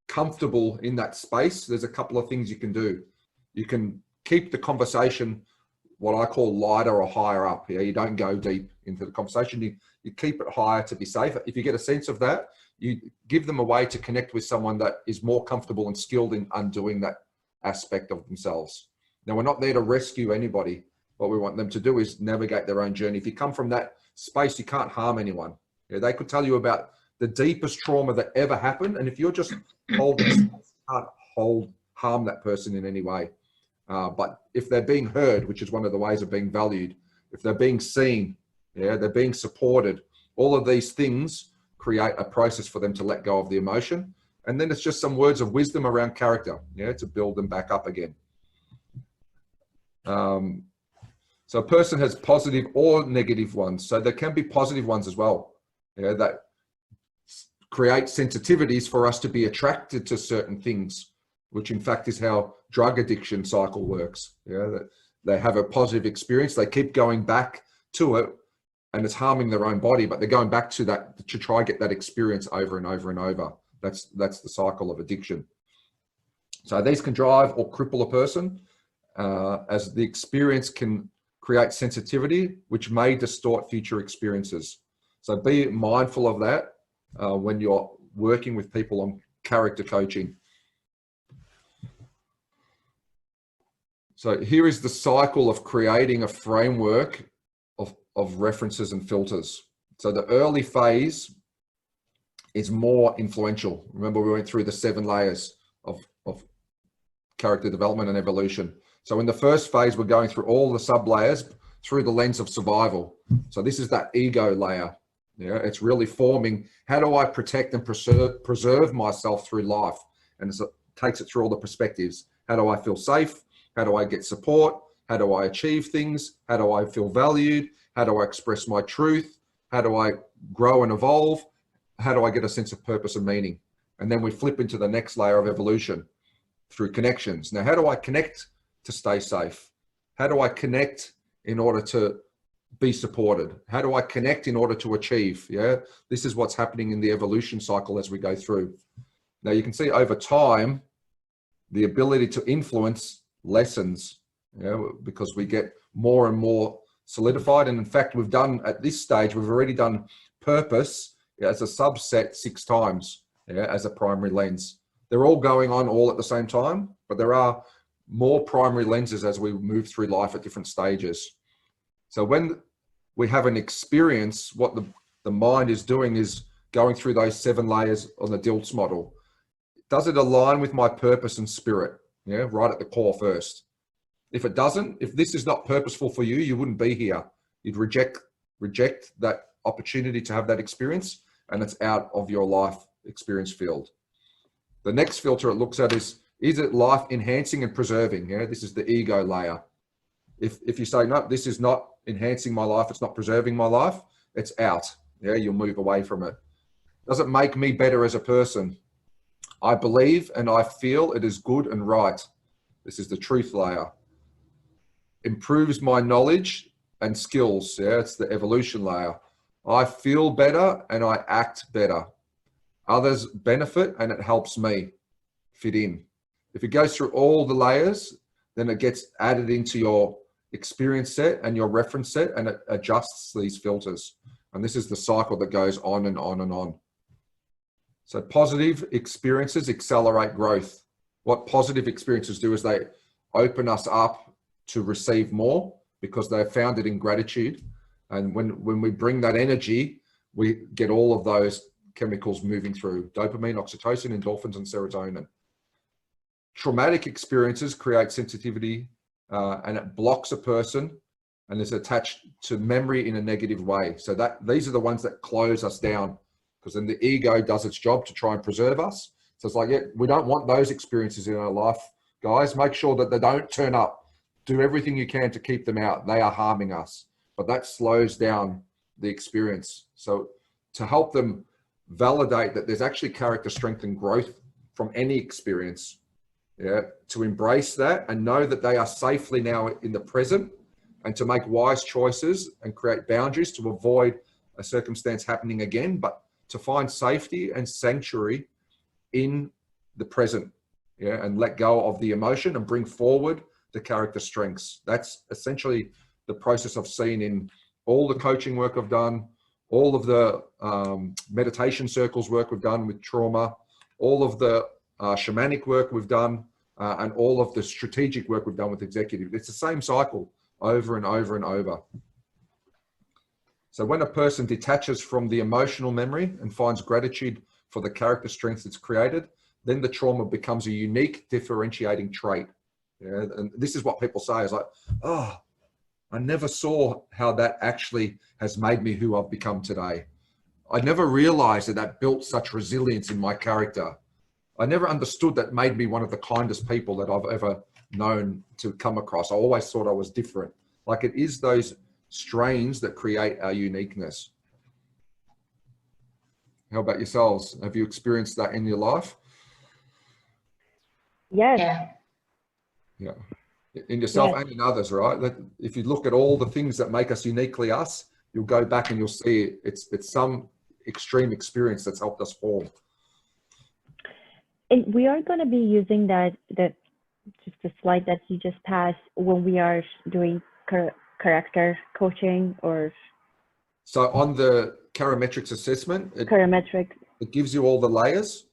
comfortable in that space, there's a couple of things you can do. You can keep the conversation what I call lighter or higher up. Yeah, you don't go deep into the conversation. You keep it higher to be safe. If you get a sense of that, you give them a way to connect with someone that is more comfortable and skilled in undoing that aspect of themselves. Now, we're not there to rescue anybody. What we want them to do is navigate their own journey. If you come from that space, you can't harm anyone. Yeah, they could tell you about the deepest trauma that ever happened, and if you're just holding space, you can't harm that person in any way. But if they're being heard, which is one of the ways of being valued, if they're being seen, they're being supported, all of these things create a process for them to let go of the emotion. And then it's just some words of wisdom around character, to build them back up again. So a person has positive or negative ones. So there can be positive ones as well, that create sensitivities for us to be attracted to certain things, which in fact is how drug addiction cycle works. That they have a positive experience, they keep going back to it, and it's harming their own body, but they're going back to that to try get that experience over and over and over. That's the cycle of addiction. So these can drive or cripple a person, as the experience can create sensitivity, which may distort future experiences. So be mindful of that when you're working with people on character coaching. So here is the cycle of creating a framework of references and filters. So the early phase is more influential. Remember, we went through the 7 layers of character development and evolution. So in the first phase, we're going through all the sub layers through the lens of survival. So this is that ego layer. It's really forming, how do I protect and preserve myself through life? and it takes it through all the perspectives. How do I feel safe? How do I get support? How do I achieve things? How do I feel valued? How do I express my truth? How do I grow and evolve? How do I get a sense of purpose and meaning? And then we flip into the next layer of evolution through connections. Now, how do I connect to stay safe? How do I connect in order to be supported? How do I connect in order to achieve? Yeah, this is what's happening in the evolution cycle as we go through. Now, you can see over time, the ability to influence lessens, because we get more and more solidified. And in fact, we've done at this stage, we've already done purpose as a subset 6 times, as a primary lens. They're all going on all at the same time, but there are more primary lenses as we move through life at different stages. So when we have an experience, what the mind is doing is going through those 7 layers on the DILTS model. Does it align with my purpose and spirit? Yeah, right at the core first. If it doesn't, if this is not purposeful for you, you wouldn't be here. You'd reject that opportunity to have that experience, and it's out of your life experience field. The next filter it looks at is it life enhancing and preserving? Yeah, this is the ego layer. If you say, no, this is not enhancing my life, it's not preserving my life, it's out. Yeah, you'll move away from it. Does it make me better as a person? I believe and I feel it is good and right. This is the truth layer. Improves my knowledge and skills. Yeah, it's the evolution layer. I feel better and I act better. Others benefit and it helps me fit in. If it goes through all the layers, then it gets added into your experience set and your reference set, and it adjusts these filters. And this is the cycle that goes on and on and on. So positive experiences accelerate growth. What positive experiences do is they open us up to receive more because they have found it in gratitude. And when we bring that energy, we get all of those chemicals moving through: dopamine, oxytocin, endorphins, and serotonin. Traumatic experiences create sensitivity and it blocks a person and is attached to memory in a negative way. So these are the ones that close us down, because then the ego does its job to try and preserve us. So it's like, yeah, we don't want those experiences in our life, guys. Make sure that they don't turn up. Do everything you can to keep them out. They are harming us, but that slows down the experience. So to help them validate that there's actually character strength and growth from any experience, to embrace that and know that they are safely now in the present, and to make wise choices and create boundaries to avoid a circumstance happening again, but to find safety and sanctuary in the present, and let go of the emotion and bring forward the character strengths. That's essentially the process I've seen in all the coaching work I've done, all of the meditation circles work we've done with trauma, all of the shamanic work we've done, and all of the strategic work we've done with executive. It's the same cycle over and over and over. So when a person detaches from the emotional memory and finds gratitude for the character strengths it's created, then the trauma becomes a unique differentiating trait. And this is what people say is like, oh, I never saw how that actually has made me who I've become today. I never realized that built such resilience in my character. I never understood that made me one of the kindest people that I've ever known to come across. I always thought I was different. Like, it is those strains that create our uniqueness. How about yourselves? Have you experienced that in your life? Yes. Yeah. In yourself and in others, right? That if you look at all the things that make us uniquely us, you'll go back and you'll see it's some extreme experience that's helped us form. And we are going to be using that just the slide that you just passed when we are doing character coaching, or. So on the Karometrics assessment, it gives you all the layers.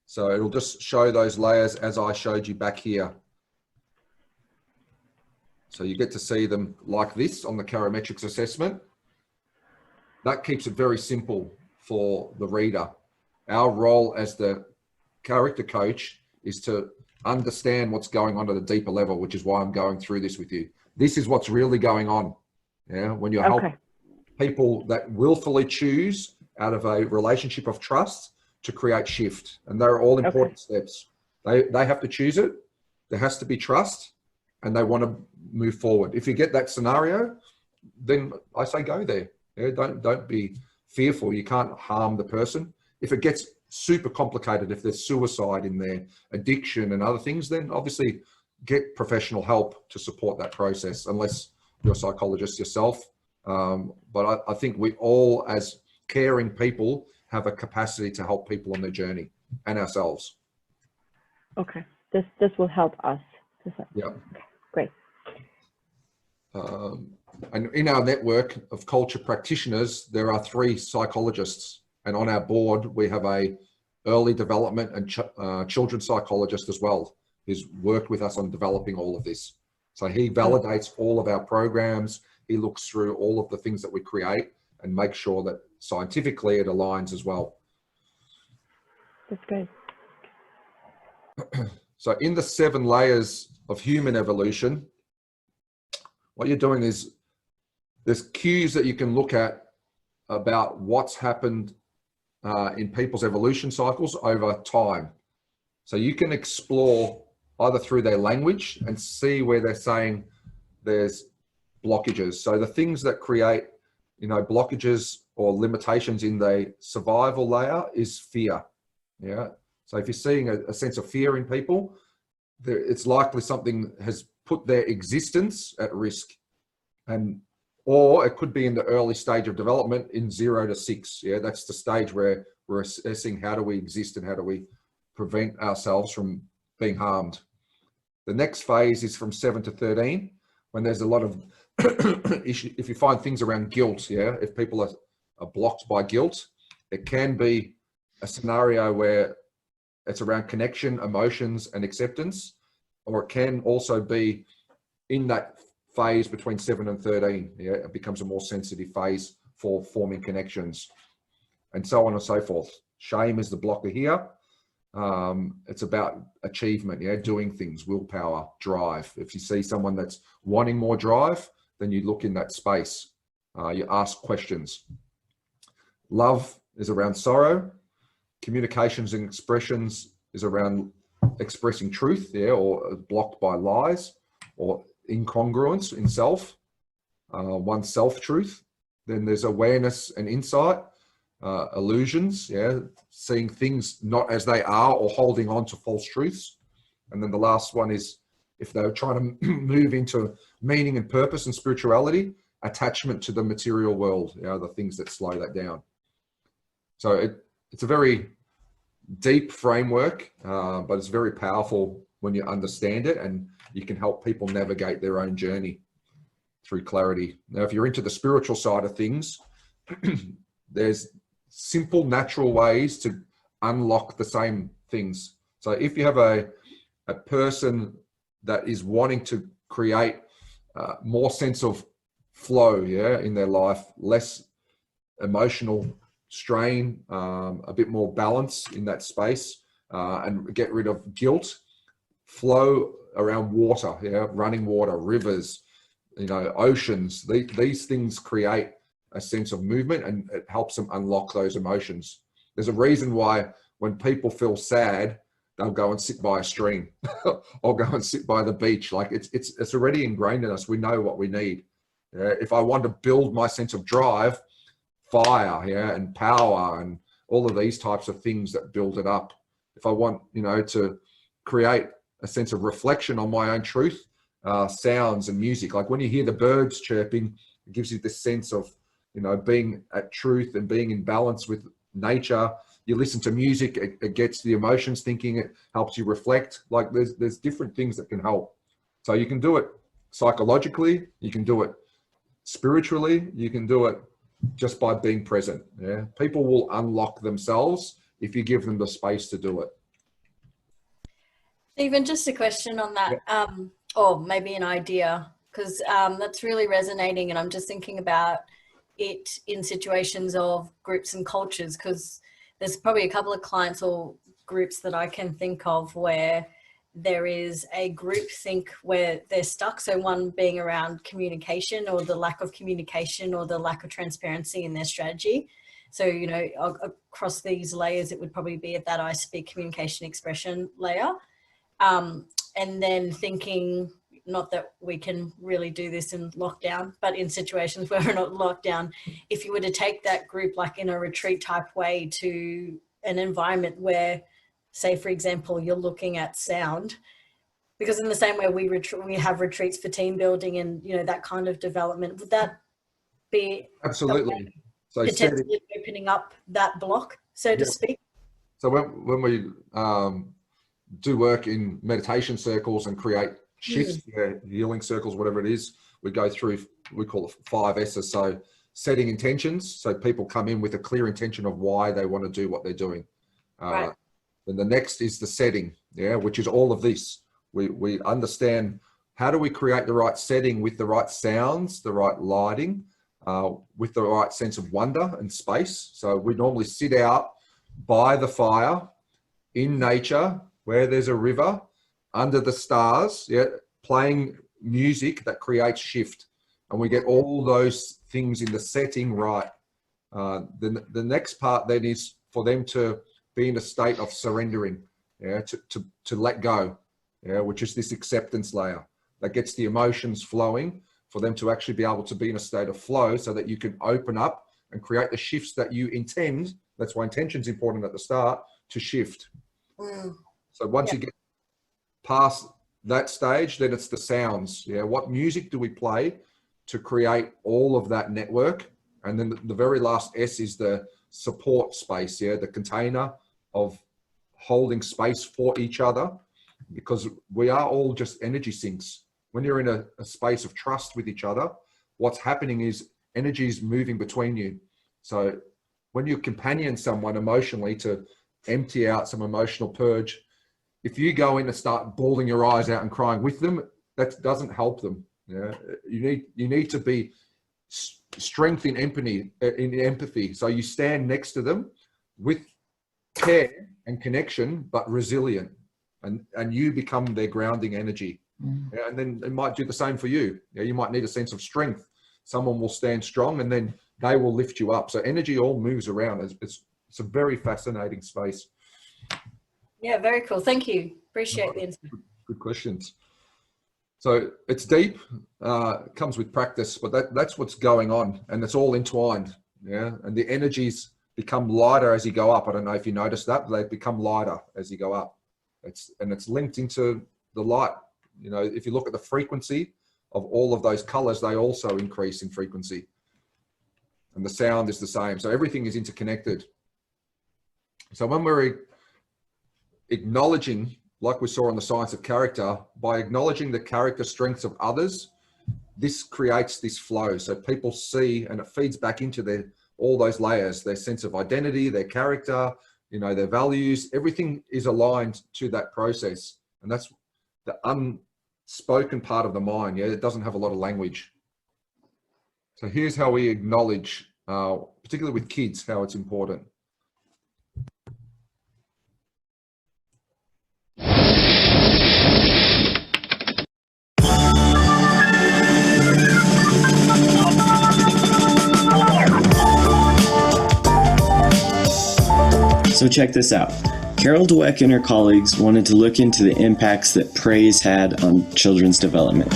So it'll just show those layers as I showed you back here. So you get to see them like this on the Karometrics assessment. That keeps it very simple for the reader. Our role as the character coach is to understand what's going on at a deeper level, which is why I'm going through this with you. This is what's really going on. When you help people that willfully choose out of a relationship of trust to create shift. And they're all important steps. They have to choose it. There has to be trust, and they want to move forward. If you get that scenario, then I say go there. Yeah, don't be fearful. You can't harm the person. If it gets super complicated, if there's suicide in there, addiction and other things, then obviously get professional help to support that process, unless you're a psychologist yourself. But I think we all, as caring people, have a capacity to help people on their journey and ourselves. Okay, this will help us. Yeah. Okay, great. And in our network of culture practitioners, there are 3 psychologists, and on our board we have a early development and children's psychologist as well, who's worked with us on developing all of this. So he validates all of our programs. He looks through all of the things that we create and makes sure that scientifically it aligns as well. That's good. So in the 7 layers of human evolution, what you're doing is there's cues that you can look at about what's happened in people's evolution cycles over time. So you can explore either through their language and see where they're saying there's blockages. So the things that create, blockages or limitations in the survival layer is fear. Yeah. So if you're seeing a sense of fear in people, it's likely something has put their existence at risk. Or it could be in the early stage of development in 0 to 6. Yeah, that's the stage where we're assessing how do we exist and how do we prevent ourselves from being harmed. The next phase is from 7 to 13, when there's a lot of issue. If you find things around guilt, yeah, if people are blocked by guilt, it can be a scenario where it's around connection, emotions, and acceptance, or it can also be in that phase between 7 and 13. Yeah, it becomes a more sensitive phase for forming connections, and so on and so forth. Shame is the blocker here. It's about achievement, yeah, doing things, willpower, drive. If you see someone that's wanting more drive, then you look in that space. You ask questions. Love is around sorrow. Communications and expressions is around expressing truth, yeah, or blocked by lies or incongruence in self, one's self-truth. Then there's awareness and insight, illusions, yeah, seeing things not as they are or holding on to false truths. And then the last one is, if they're trying to move into meaning and purpose and spirituality, attachment to the material world, you know, the things that slow that down. So it's a very deep framework, but it's very powerful when you understand it, and you can help people navigate their own journey through clarity. Now, if you're into the spiritual side of things, there's simple, natural ways to unlock the same things. So if you have a person that is wanting to create more sense of flow, yeah, in their life, less emotional strain, a bit more balance in that space, and get rid of guilt, flow around water, yeah, running water, rivers, you know, oceans. These things create a sense of movement, and it helps them unlock those emotions. There's a reason why when people feel sad, they'll go and sit by a stream or go and sit by the beach. Like it's already ingrained in us. We know what we need. If I want to build my sense of drive, fire, yeah, and power, and all of these types of things that build it up. If I want, you know, to create a sense of reflection on my own truth, sounds and music. Like when you hear the birds chirping, it gives you this sense of, you know, being at truth and being in balance with nature. You listen to music, it gets the emotions thinking, it helps you reflect. Like there's different things that can help. So you can do it psychologically, you can do it spiritually, you can do it just by being present. Yeah, people will unlock themselves if you give them the space to do it. Stephen, just a question on that, or maybe an idea, because that's really resonating, and I'm just thinking about it in situations of groups and cultures, because there's probably a couple of clients or groups that I can think of where there is a group think where they're stuck. So one being around communication, or the lack of communication, or the lack of transparency in their strategy. So, you know, across these layers, it would probably be at that I speak communication expression layer. And then thinking, not that we can really do this in lockdown, but in situations where we're not locked down, if you were to take that group like in a retreat type way to an environment where, say, for example, you're looking at sound, because in the same way we have retreats for team building and, you know, that kind of development, would that be absolutely so potentially opening up that block, so to speak? So when we do work in meditation circles and create shifts, healing circles, whatever it is, we go through, we call it 5 S's. So setting intentions, so people come in with a clear intention of why they want to do what they're doing. Right. Then the next is the setting, which is all of this. We understand how do we create the right setting with the right sounds, the right lighting, with the right sense of wonder and space. So we normally sit out by the fire in nature where there's a river, under the stars, playing music that creates shift. And we get all those things in the setting right. The next part then is for them to be in a state of surrendering, to let go, which is this acceptance layer that gets the emotions flowing for them to actually be able to be in a state of flow so that you can open up and create the shifts that you intend. That's why intention is important at the start, to shift. So once you get past that stage, then it's the sounds. What music do we play to create all of that network? And then the very last S is the support space, the container of holding space for each other, because we are all just energy sinks. When you're in a space of trust with each other, what's happening is energy is moving between you. So when you companion someone emotionally to empty out some emotional purge, if you go in and start bawling your eyes out and crying with them, that doesn't help them. You need to be strength in empathy. So you stand next to them with care and connection, but resilient, and you become their grounding energy. And then it might do the same for you. You might need a sense of strength. Someone will stand strong and then they will lift you up. So energy all moves around. It's a very fascinating space. Yeah, very cool. Thank you. Appreciate the insight. Good questions. So it's deep, comes with practice, but that's what's going on, and it's all entwined. And the energies become lighter as you go up. I don't know if you noticed that, but they become lighter as you go up. It's linked into the light. If you look at the frequency of all of those colors, they also increase in frequency. And the sound is the same. So everything is interconnected. So when we're acknowledging, like we saw in the science of character, by acknowledging the character strengths of others, this creates this flow. So people see, and it feeds back into all those layers, their sense of identity, their character, their values, everything is aligned to that process. And that's the unspoken part of the mind. It doesn't have a lot of language. So here's how we acknowledge, particularly with kids, how it's important. So check this out. Carol Dweck and her colleagues wanted to look into the impacts that praise had on children's development.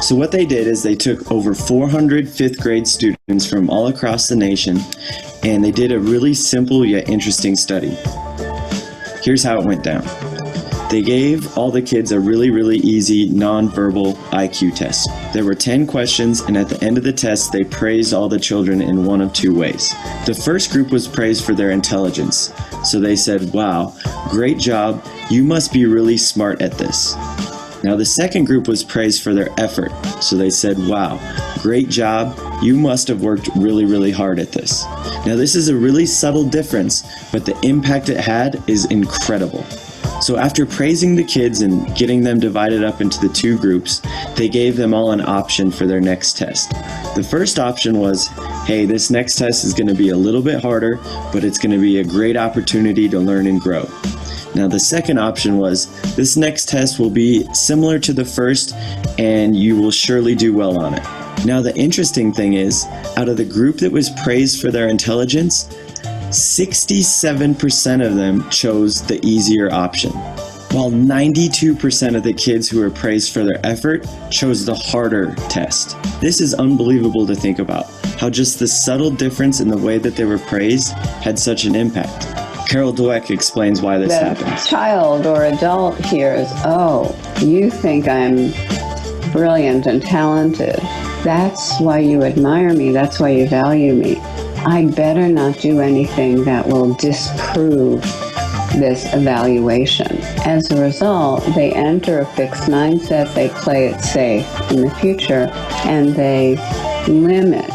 So what they did is they took over 400 fifth grade students from all across the nation, and they did a really simple yet interesting study. Here's how it went down. They gave all the kids a really, really easy nonverbal IQ test. There were 10 questions, and at the end of the test, they praised all the children in one of two ways. The first group was praised for their intelligence. So they said, "Wow, great job. You must be really smart at this." Now the second group was praised for their effort. So they said, "Wow, great job. You must have worked really, really hard at this." Now this is a really subtle difference, but the impact it had is incredible. So after praising the kids and getting them divided up into the two groups, they gave them all an option for their next test. The first option was, hey, this next test is going to be a little bit harder, but it's going to be a great opportunity to learn and grow. Now the second option was, this next test will be similar to the first and you will surely do well on it. Now the interesting thing is, out of the group that was praised for their intelligence, 67% of them chose the easier option. while 92% of the kids who were praised for their effort chose the harder test. This is unbelievable to think about, how just the subtle difference in the way that they were praised had such an impact. Carol Dweck explains why this happens. Child or adult hears, oh, you think I'm brilliant and talented. That's why you admire me. That's why you value me. I better not do anything that will disprove this evaluation. As a result, they enter a fixed mindset, they play it safe in the future, and they limit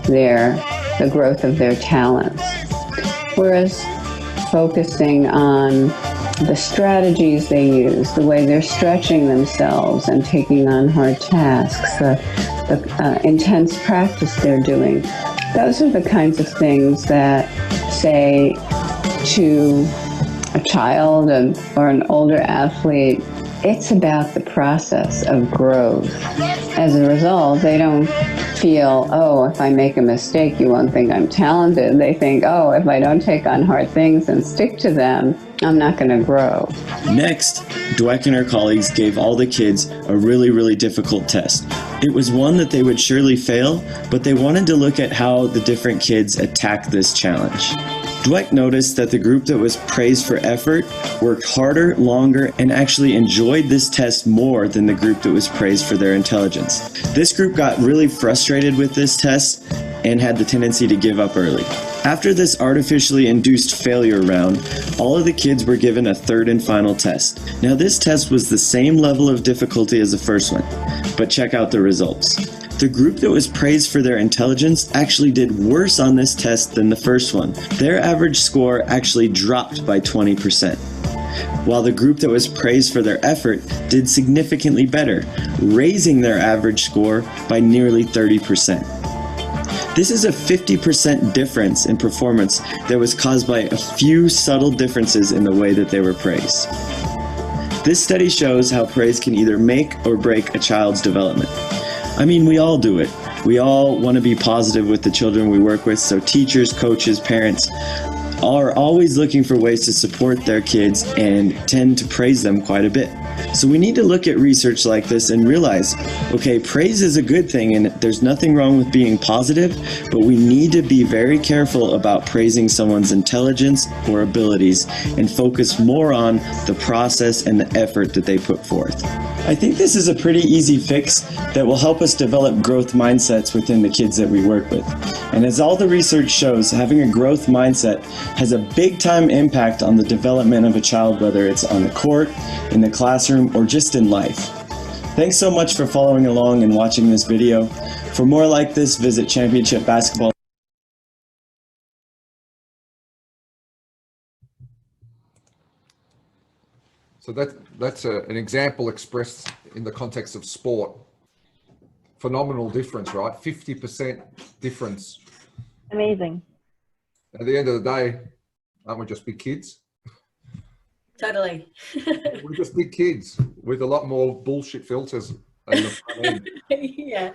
the growth of their talents. Whereas focusing on the strategies they use, the way they're stretching themselves and taking on hard tasks, the intense practice they're doing, those are the kinds of things that say to a child or an older athlete, it's about the process of growth. As a result, they don't feel, oh, if I make a mistake, you won't think I'm talented. They think, oh, if I don't take on hard things and stick to them, I'm not going to grow. Next, Dweck and her colleagues gave all the kids a really, really difficult test. It was one that they would surely fail, but they wanted to look at how the different kids attacked this challenge. Dweck noticed that the group that was praised for effort worked harder, longer, and actually enjoyed this test more than the group that was praised for their intelligence. This group got really frustrated with this test and had the tendency to give up early. After this artificially induced failure round, all of the kids were given a third and final test. Now this test was the same level of difficulty as the first one, but check out the results. The group that was praised for their intelligence actually did worse on this test than the first one. Their average score actually dropped by 20%, while the group that was praised for their effort did significantly better, raising their average score by nearly 30%. This is a 50% difference in performance that was caused by a few subtle differences in the way that they were praised. This study shows how praise can either make or break a child's development. I mean, we all do it. We all want to be positive with the children we work with, so teachers, coaches, parents are always looking for ways to support their kids and tend to praise them quite a bit. So we need to look at research like this and realize, okay, praise is a good thing and there's nothing wrong with being positive, but we need to be very careful about praising someone's intelligence or abilities and focus more on the process and the effort that they put forth. I think this is a pretty easy fix that will help us develop growth mindsets within the kids that we work with. And as all the research shows, having a growth mindset has a big time impact on the development of a child, whether it's on the court, in the classroom, or just in life. Thanks so much for following along and watching this video. For more like this, visit Championship Basketball. So that's an example expressed in the context of sport. Phenomenal difference, right? 50% difference. Amazing. At the end of the day, aren't we just big kids? Totally. We're just big kids with a lot more bullshit filters in the front end. Yeah.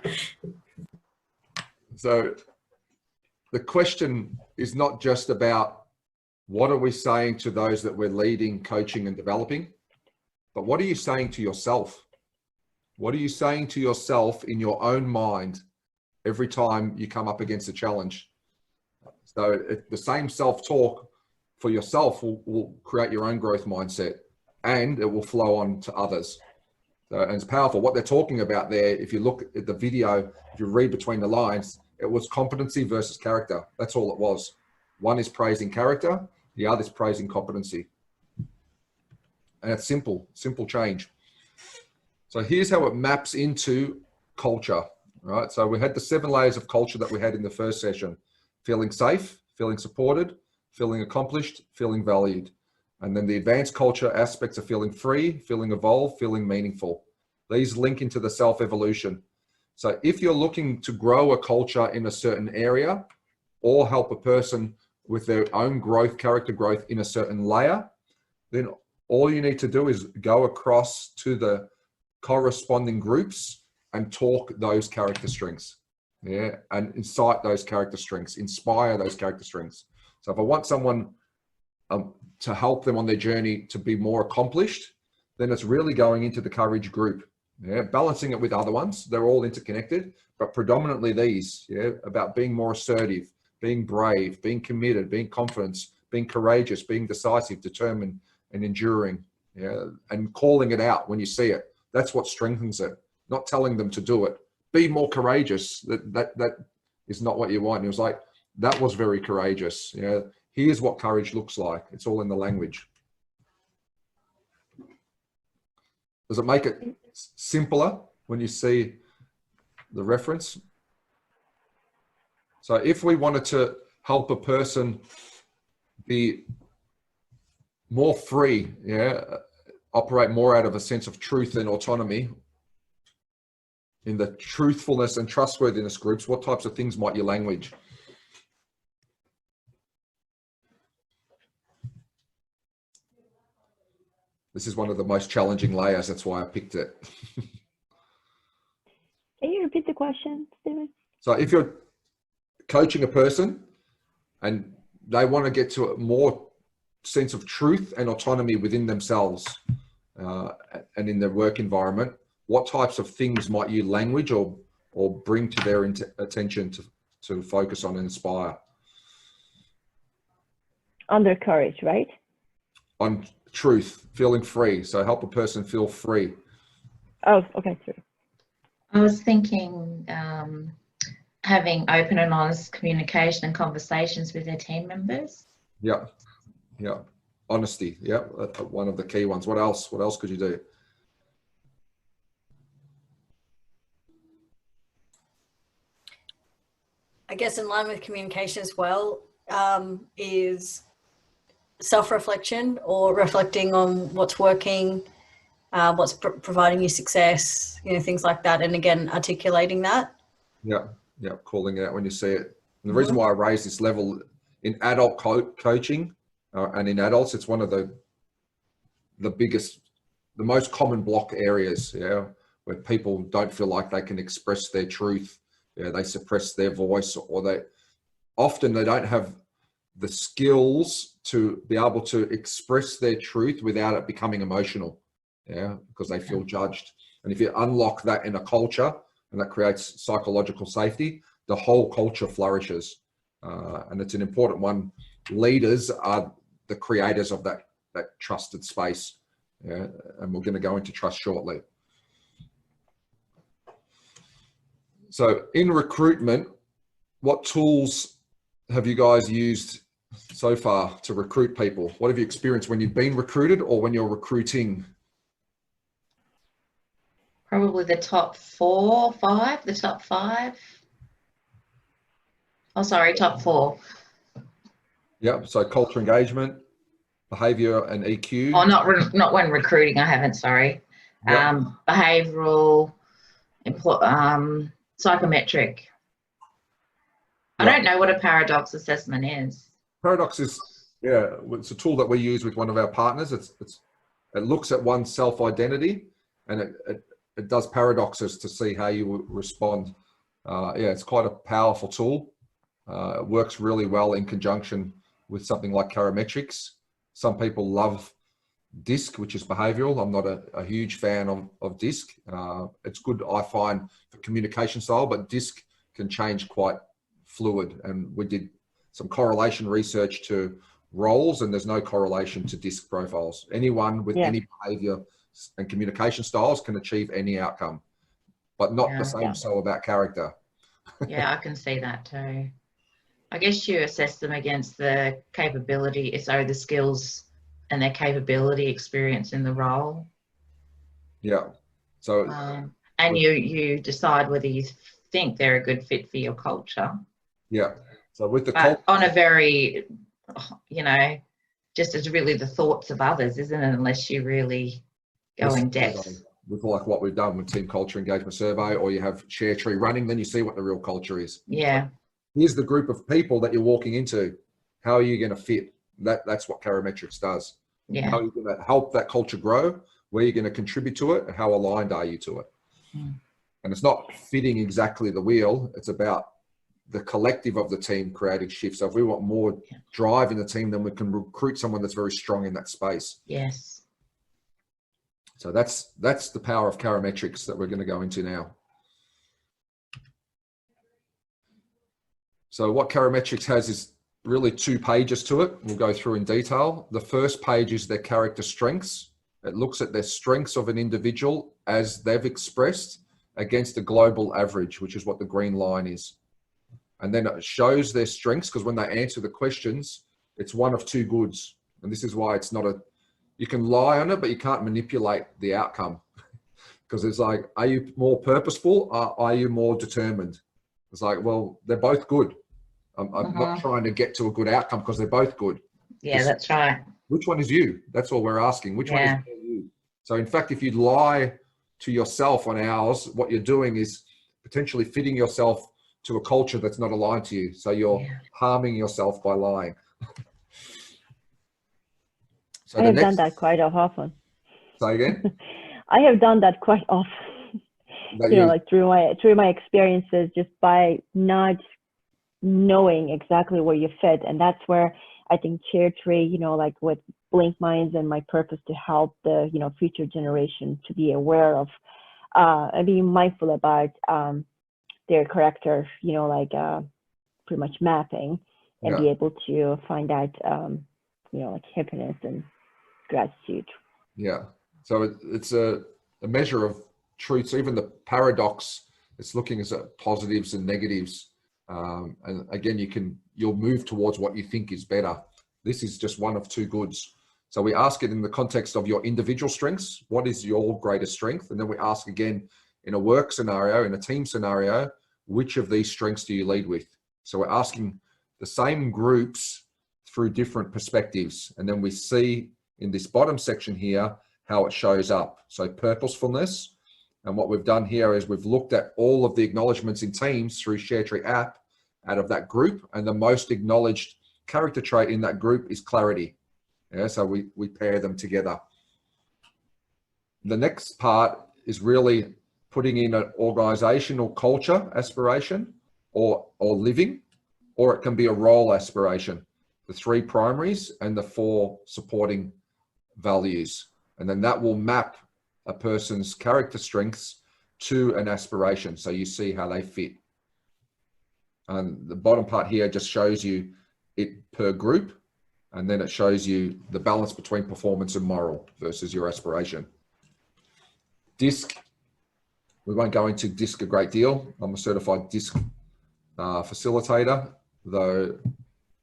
So the question is not just about what are we saying to those that we're leading, coaching, and developing, but what are you saying to yourself? What are you saying to yourself in your own mind every time you come up against a challenge? So the same self-talk for yourself will create your own growth mindset, and it will flow on to others. So, and it's powerful. What they're talking about there, if you look at the video, if you read between the lines, it was competency versus character. That's all it was. One is praising character, the other is praising competency. And it's simple change. So here's how it maps into culture, right? So we had the 7 layers of culture that we had in the first session: feeling safe, feeling supported, feeling accomplished, feeling valued. And then the advanced culture aspects of feeling free, feeling evolved, feeling meaningful. These link into the self-evolution. So if you're looking to grow a culture in a certain area or help a person with their own growth, character growth in a certain layer, then all you need to do is go across to the corresponding groups and talk those character strengths, yeah, and incite those character strengths, inspire those character strengths. So if I want someone to help them on their journey to be more accomplished, then it's really going into the courage group. Yeah, balancing it with other ones. They're all interconnected, but predominantly these, yeah, about being more assertive, being brave, being committed, being confident, being courageous, being decisive, determined, and enduring. Yeah, and calling it out when you see it. That's what strengthens it. Not telling them to do it. Be more courageous. That is not what you want. And it was like, that was very courageous. Yeah, here's what courage looks like. It's all in the language. Does it make it simpler when you see the reference? So if we wanted to help a person be more free, yeah, operate more out of a sense of truth and autonomy in the truthfulness and trustworthiness groups, what types of things might you language? This is one of the most challenging layers. That's why I picked it. Can you repeat the question, Stephen? So if you're coaching a person and they want to get to a more sense of truth and autonomy within themselves and in their work environment, what types of things might you language or bring to their attention to focus on and inspire? Under courage, right? On truth, feeling free. So help a person feel free. Oh, okay, sure. I was thinking having open and honest communication and conversations with their team members. Yeah, yeah. Honesty, yeah, one of the key ones. What else? What else could you do? I guess in line with communication as well, is self-reflection or reflecting on what's working, what's providing you success, you know, things like that. And again, articulating that. Yeah, yeah, calling it out when you see it. And the reason why I raise this level in adult coaching and in adults, it's one of the biggest, the most common block areas, yeah, where people don't feel like they can express their truth. Yeah, they suppress their voice, or they don't have the skills to be able to express their truth without it becoming emotional. Yeah, because they feel judged. And if you unlock that in a culture, and that creates psychological safety, the whole culture flourishes. And it's an important one. Leaders are the creators of that trusted space. Yeah, and we're going to go into trust shortly. So in recruitment, what tools have you guys used so far to recruit people? What have you experienced when you've been recruited or when you're recruiting? Probably the top 4, 5, the top 5. Oh, sorry, top 4. Yeah, so culture engagement, behavior and EQ. Oh, not when recruiting, I haven't, sorry. Yep. Behavioral, psychometric. Yep. I don't know what a paradox assessment is. Paradox is, yeah, it's a tool that we use with one of our partners. It looks at one's self-identity and it does paradoxes to see how you respond. Yeah, it's quite a powerful tool. It works really well in conjunction with something like Parametrics. Some people love DISC, which is behavioral. I'm not a huge fan of DISC. It's good, I find, for communication style, but DISC can change quite fluid. And we did some correlation research to roles, and there's no correlation to DISC profiles. Anyone with any behavior and communication styles can achieve any outcome, but not the same so about character. Yeah, I can see that too. I guess you assess them against the capability, so the skills and their capability experience in the role. Yeah. So and you decide whether you think they're a good fit for your culture. Yeah. So with the culture, on a very, you know, just as really the thoughts of others, isn't it? Unless you really go in depth. With like what we've done with Team Culture Engagement Survey, or you have Share Tree running, then you see what the real culture is. Yeah. Here's the group of people that you're walking into. How are you going to fit? That's what Parametrics does. Yeah. How are you going to help that culture grow? Where are you going to contribute to it? How aligned are you to it? Mm. And it's not fitting exactly the wheel. It's about the collective of the team creating shifts. So if we want more drive in the team, then we can recruit someone that's very strong in that space. Yes. So that's the power of Karometrics that we're going to go into now. So what Karometrics has is really 2 pages to it. We'll go through in detail. The first page is their character strengths. It looks at their strengths of an individual as they've expressed against a global average, which is what the green line is. And then it shows their strengths, because when they answer the questions, it's one of 2 goods. And this is why it's not you can lie on it, but you can't manipulate the outcome. Because it's like, are you more purposeful? Or are you more determined? It's like, well, they're both good. I'm not trying to get to a good outcome because they're both good. Yeah, that's right. Which one is you? That's all we're asking. Which one is you? So in fact, if you lie to yourself on ours, what you're doing is potentially fitting yourself to a culture that's not aligned to you. So you're harming yourself by lying. So I have done that quite often. Say again? I have done that quite often. Like through my experiences, just by not knowing exactly where you fit. And that's where I think Chair Tree, like with Blink Minds and my purpose to help the, future generation to be aware of and being mindful about their character, pretty much mapping and be able to find out, like happiness and gratitude. Yeah. So it's a measure of truth. So even the paradox, it's looking at positives and negatives. And again, you'll move towards what you think is better. This is just one of 2 goods. So we ask it in the context of your individual strengths. What is your greatest strength? And then we ask again in a work scenario, in a team scenario, which of these strengths do you lead with? So we're asking the same groups through different perspectives. And then we see in this bottom section here, how it shows up. So purposefulness. And what we've done here is we've looked at all of the acknowledgements in teams through ShareTree app out of that group. And the most acknowledged character trait in that group is clarity. Yeah, so we pair them together. The next part is really putting in an organizational culture aspiration or living, or it can be a role aspiration, the 3 primaries and the 4 supporting values. And then that will map a person's character strengths to an aspiration. So you see how they fit. And the bottom part here just shows you it per group. And then it shows you the balance between performance and moral versus your aspiration. DISC, we won't go into DISC a great deal. I'm a certified DISC facilitator, though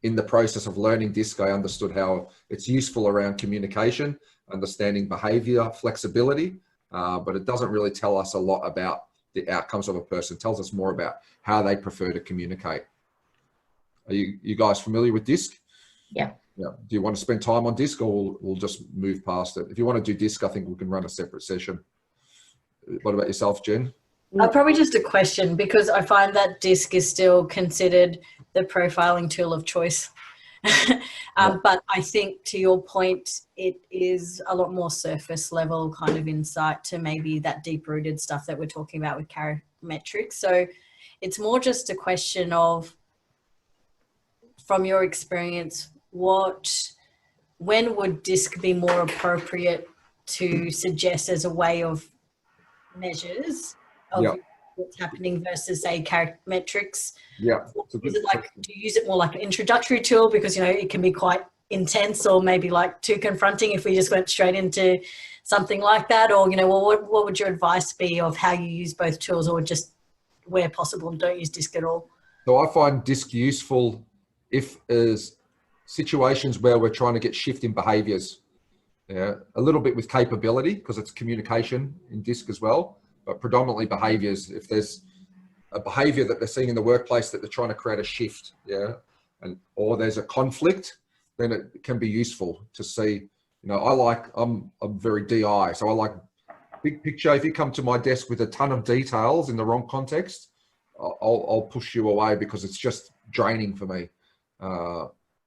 in the process of learning DISC, I understood how it's useful around communication, understanding behavior, flexibility, but it doesn't really tell us a lot about the outcomes of a person. It tells us more about how they prefer to communicate. Are you guys familiar with DISC? Yeah. Yeah. Do you want to spend time on DISC, or we'll just move past it? If you want to do DISC, I think we can run a separate session. What about yourself, Jen? Probably just a question, because I find that DISC is still considered the profiling tool of choice. But I think, to your point, it is a lot more surface level kind of insight to maybe that deep rooted stuff that we're talking about with Karometrics. So it's more just a question of, from your experience, when would DISC be more appropriate to suggest as a way of measures of what's happening versus, say, Karometrics? Yeah. Is it like, do you use it more like an introductory tool because, it can be quite intense, or maybe like too confronting if we just went straight into something like that? Or, what would your advice be of how you use both tools, or just where possible don't use DISC at all? So I find DISC useful if there's situations where we're trying to get shift in behaviors. Yeah, a little bit with capability, because it's communication in DISC as well, but predominantly behaviors. If there's a behavior that they're seeing in the workplace that they're trying to create a shift, or there's a conflict, then it can be useful to see, I'm very DI, so I like big picture. If you come to my desk with a ton of details in the wrong context, I'll push you away because it's just draining for me.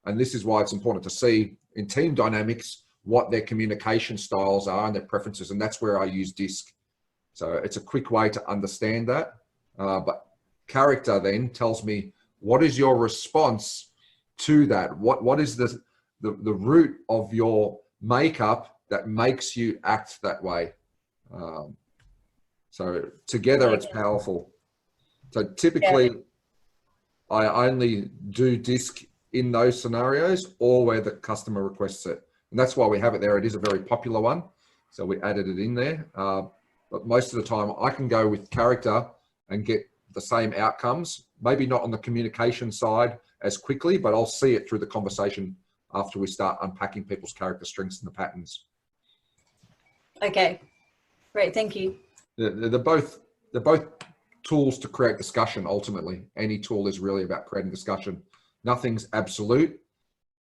And this is why it's important to see in team dynamics what their communication styles are and their preferences. And that's where I use DISC. So it's a quick way to understand that. But character then tells me, what is your response to that? What is the root of your makeup that makes you act that way. So together it's powerful. So typically I only do DISC in those scenarios or where the customer requests it. And that's why we have it there. It is a very popular one. So we added it in there. But most of the time I can go with character and get the same outcomes, maybe not on the communication side as quickly, but I'll see it through the conversation after we start unpacking people's character strengths and the patterns. Okay, great, thank you. They're both tools to create discussion. Ultimately, any tool is really about creating discussion. Nothing's absolute,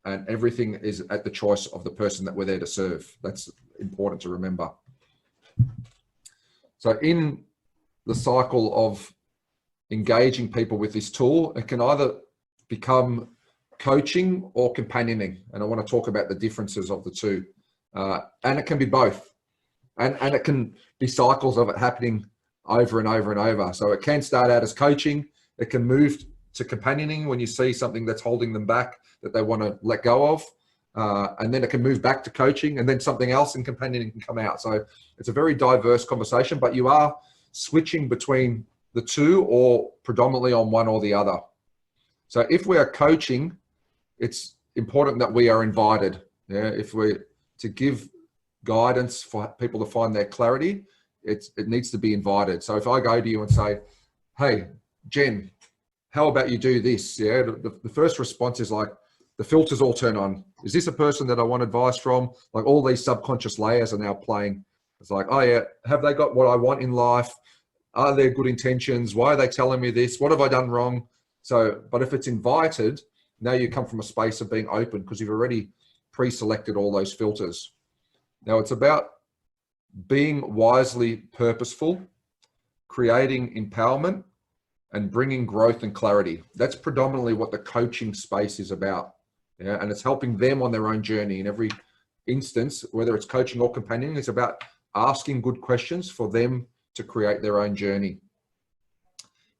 and everything is at the choice of the person that we're there to serve. That's important to remember. So in the cycle of engaging people with this tool, it can either become coaching or companioning. And I want to talk about the differences of the two. And it can be both. And it can be cycles of it happening over and over and over. So it can start out as coaching. It can move to companioning when you see something that's holding them back that they want to let go of. And then it can move back to coaching, and then something else in companioning can come out. So it's a very diverse conversation, but you are switching between the two or predominantly on one or the other. So if we are coaching, it's important that we are invited. Yeah, if we're to give guidance for people to find their clarity, it needs to be invited. So if I go to you and say, hey, Jen, how about you do this? Yeah, the first response is like, the filters all turn on. Is this a person that I want advice from? Like all these subconscious layers are now playing. It's like, oh yeah, have they got what I want in life? Are there good intentions? Why are they telling me this? What have I done wrong? So, but if it's invited, now you come from a space of being open because you've already pre-selected all those filters. Now it's about being wisely purposeful, creating empowerment, and bringing growth and clarity. That's predominantly what the coaching space is about. Yeah, and it's helping them on their own journey. In every instance, whether it's coaching or companioning, it's about asking good questions for them to create their own journey.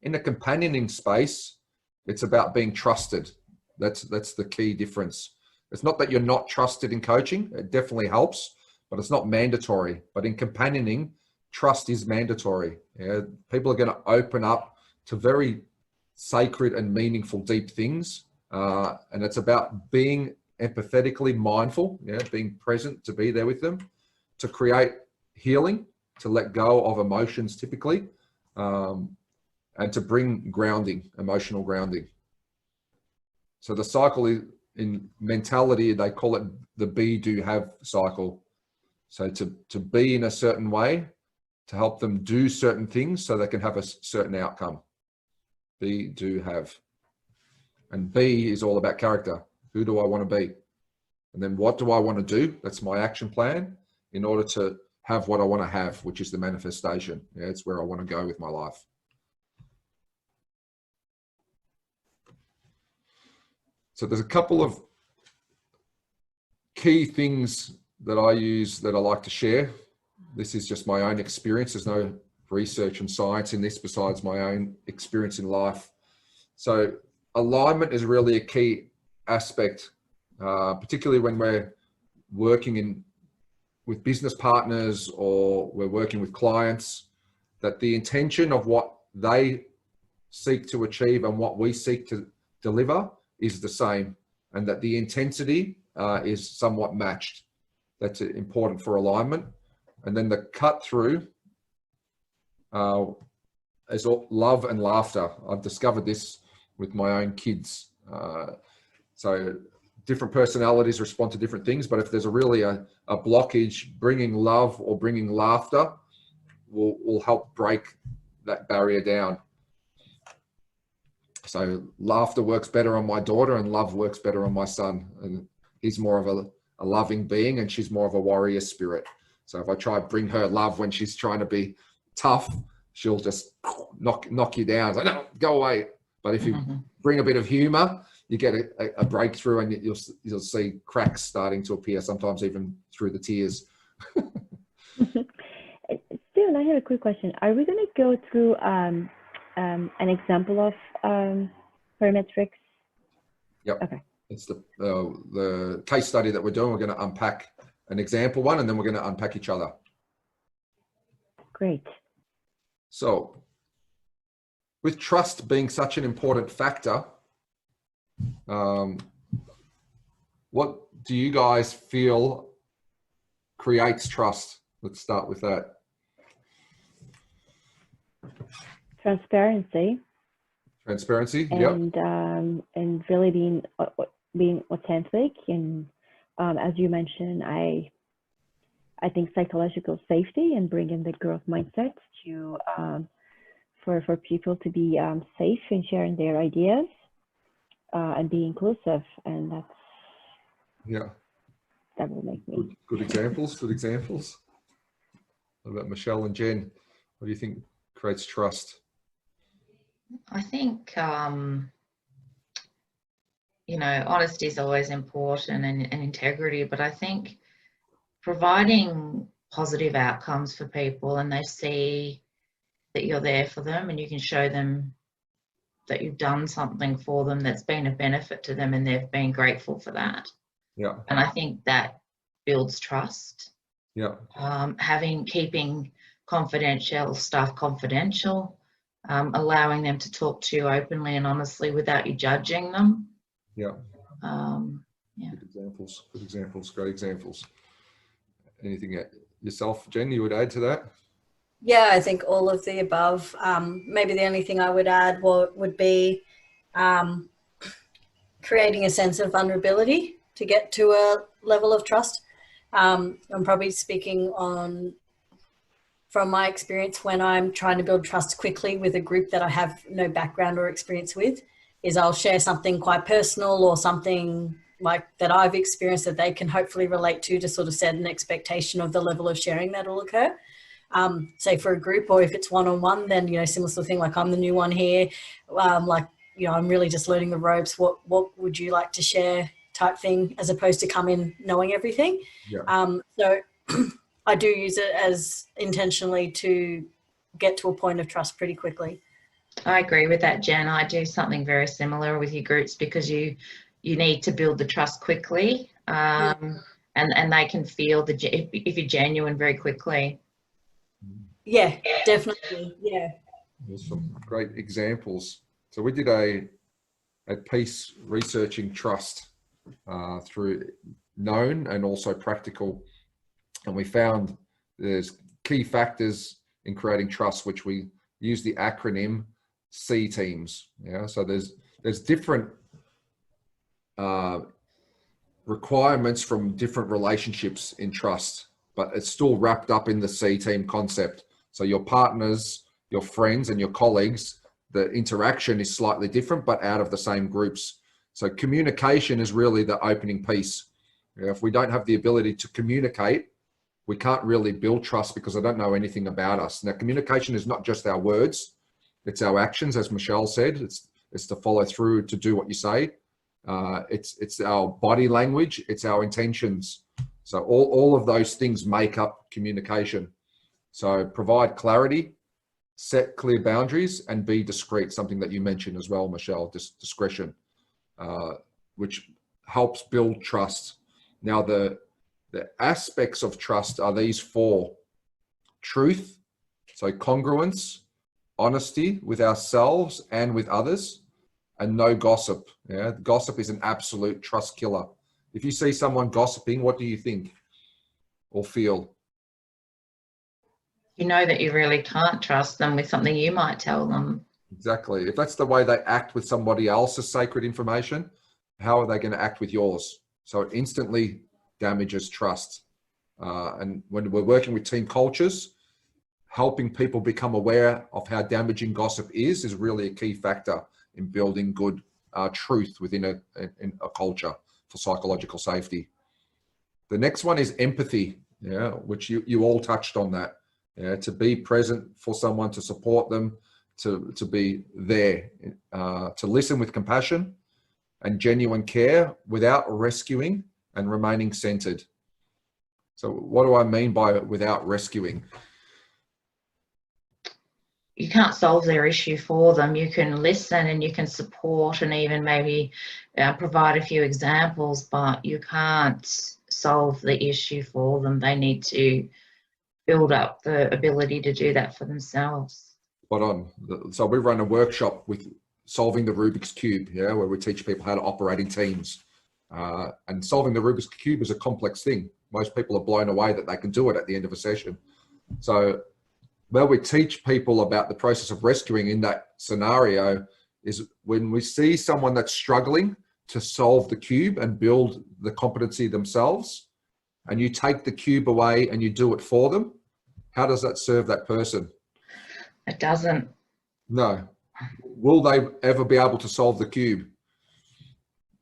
In the companioning space, it's about being trusted. That's the key difference. It's not that you're not trusted in coaching. It definitely helps, but it's not mandatory. But in companioning, trust is mandatory. Yeah, people are going to open up to very sacred and meaningful, deep things. And it's about being empathetically mindful, yeah, being present to be there with them, to create healing, to let go of emotions typically, and to bring grounding, emotional grounding. So the cycle is, in mentality, they call it the be, do, have cycle. So to be in a certain way, to help them do certain things so they can have a certain outcome. Be, do, have. And be is all about character. Who do I want to be? And then what do I want to do? That's my action plan in order to have what I want to have, which is the manifestation. Yeah, it's where I want to go with my life. So there's a couple of key things that I use that I like to share. This is just my own experience. There's no research and science in this besides my own experience in life. So alignment is really a key aspect, particularly when we're working with business partners or we're working with clients, that the intention of what they seek to achieve and what we seek to deliver is the same, and that the intensity is somewhat matched. That's important for alignment. And then the cut through is love and laughter. I've discovered this with my own kids. So different personalities respond to different things, but if there's really a blockage, bringing love or bringing laughter will help break that barrier down. So laughter works better on my daughter and love works better on my son. And he's more of a loving being and she's more of a warrior spirit. So if I try to bring her love when she's trying to be tough, she'll just knock you down. It's like, no, go away. But if you bring a bit of humor, you get a breakthrough, and you'll see cracks starting to appear, sometimes even through the tears. Steven, I have a quick question. Are we going to go through an example of parametrics? Yep. Okay. It's the case study that we're doing. We're going to unpack an example one, and then we're going to unpack each other. Great. So, with trust being such an important factor, what do you guys feel creates trust? Let's start with that. Transparency. Transparency, and really being authentic. And as you mentioned, I think psychological safety and bringing the growth mindset to for people to be safe in sharing their ideas and be inclusive, and that will make me good examples. Good examples. What about Michelle and Jen? What do you think creates trust? I think, you know, honesty is always important and integrity, but I think providing positive outcomes for people and they see that you're there for them and you can show them that you've done something for them that's been a benefit to them and they've been grateful for that. Yeah. And I think that builds trust. Yeah. Keeping confidential stuff confidential, allowing them to talk to you openly and honestly without you judging them. Yeah. Yeah. Good examples. Good examples. Great examples. Anything yourself, Jen, you would add to that? Yeah, I think all of the above. Maybe the only thing I would add would be creating a sense of vulnerability to get to a level of trust. I'm probably speaking from my experience when I'm trying to build trust quickly with a group that I have no background or experience with, is I'll share something quite personal or something like that I've experienced that they can hopefully relate to sort of set an expectation of the level of sharing that will occur. Say for a group, or if it's one-on-one, then, you know, similar sort of thing, like I'm the new one here, like, you know, I'm really just learning the ropes. What would you like to share type thing, as opposed to come in knowing everything. Yeah. So I do use it as intentionally to get to a point of trust pretty quickly. I agree with that, Jen. I do something very similar with your groups because you need to build the trust quickly, and they can feel if you're genuine very quickly. Yeah, definitely. Yeah. There's some great examples. So we did a piece researching trust through known and also practical, and we found there's key factors in creating trust, which we use the acronym C teams. Yeah, so there's different requirements from different relationships in trust, but it's still wrapped up in the C team concept. So your partners, your friends, and your colleagues, the interaction is slightly different, but out of the same groups. So communication is really the opening piece. If we don't have the ability to communicate, we can't really build trust because they don't know anything about us. Now, communication is not just our words, it's our actions, as Michelle said. It's to follow through, to do what you say. It's our body language, it's our intentions. So all of those things make up communication. So provide clarity, set clear boundaries, and be discreet, something that you mentioned as well, Michelle, discretion, which helps build trust. Now, the aspects of trust are these four: truth, so congruence, honesty with ourselves and with others, and no gossip. Yeah, gossip is an absolute trust killer. If you see someone gossiping, what do you think or feel? You know that you really can't trust them with something you might tell them. Exactly. If that's the way they act with somebody else's sacred information, how are they going to act with yours? So it instantly damages trust. And when we're working with team cultures, helping people become aware of how damaging gossip is really a key factor in building good truth within a culture for psychological safety. The next one is empathy, yeah, which you all touched on that. Yeah, to be present for someone, to support them, to be there, to listen with compassion and genuine care without rescuing and remaining centered. So what do I mean by without rescuing? You can't solve their issue for them. You can listen and you can support and even maybe provide a few examples, but you can't solve the issue for them. They need to build up the ability to do that for themselves. Spot on. So we run a workshop with solving the Rubik's Cube, where we teach people how to operate in teams. And solving the Rubik's Cube is a complex thing. Most people are blown away that they can do it at the end of a session. So where we teach people about the process of rescuing in that scenario is when we see someone that's struggling to solve the cube and build the competency themselves, and you take the cube away and you do it for them, how does that serve that person? It doesn't. No. Will they ever be able to solve the cube?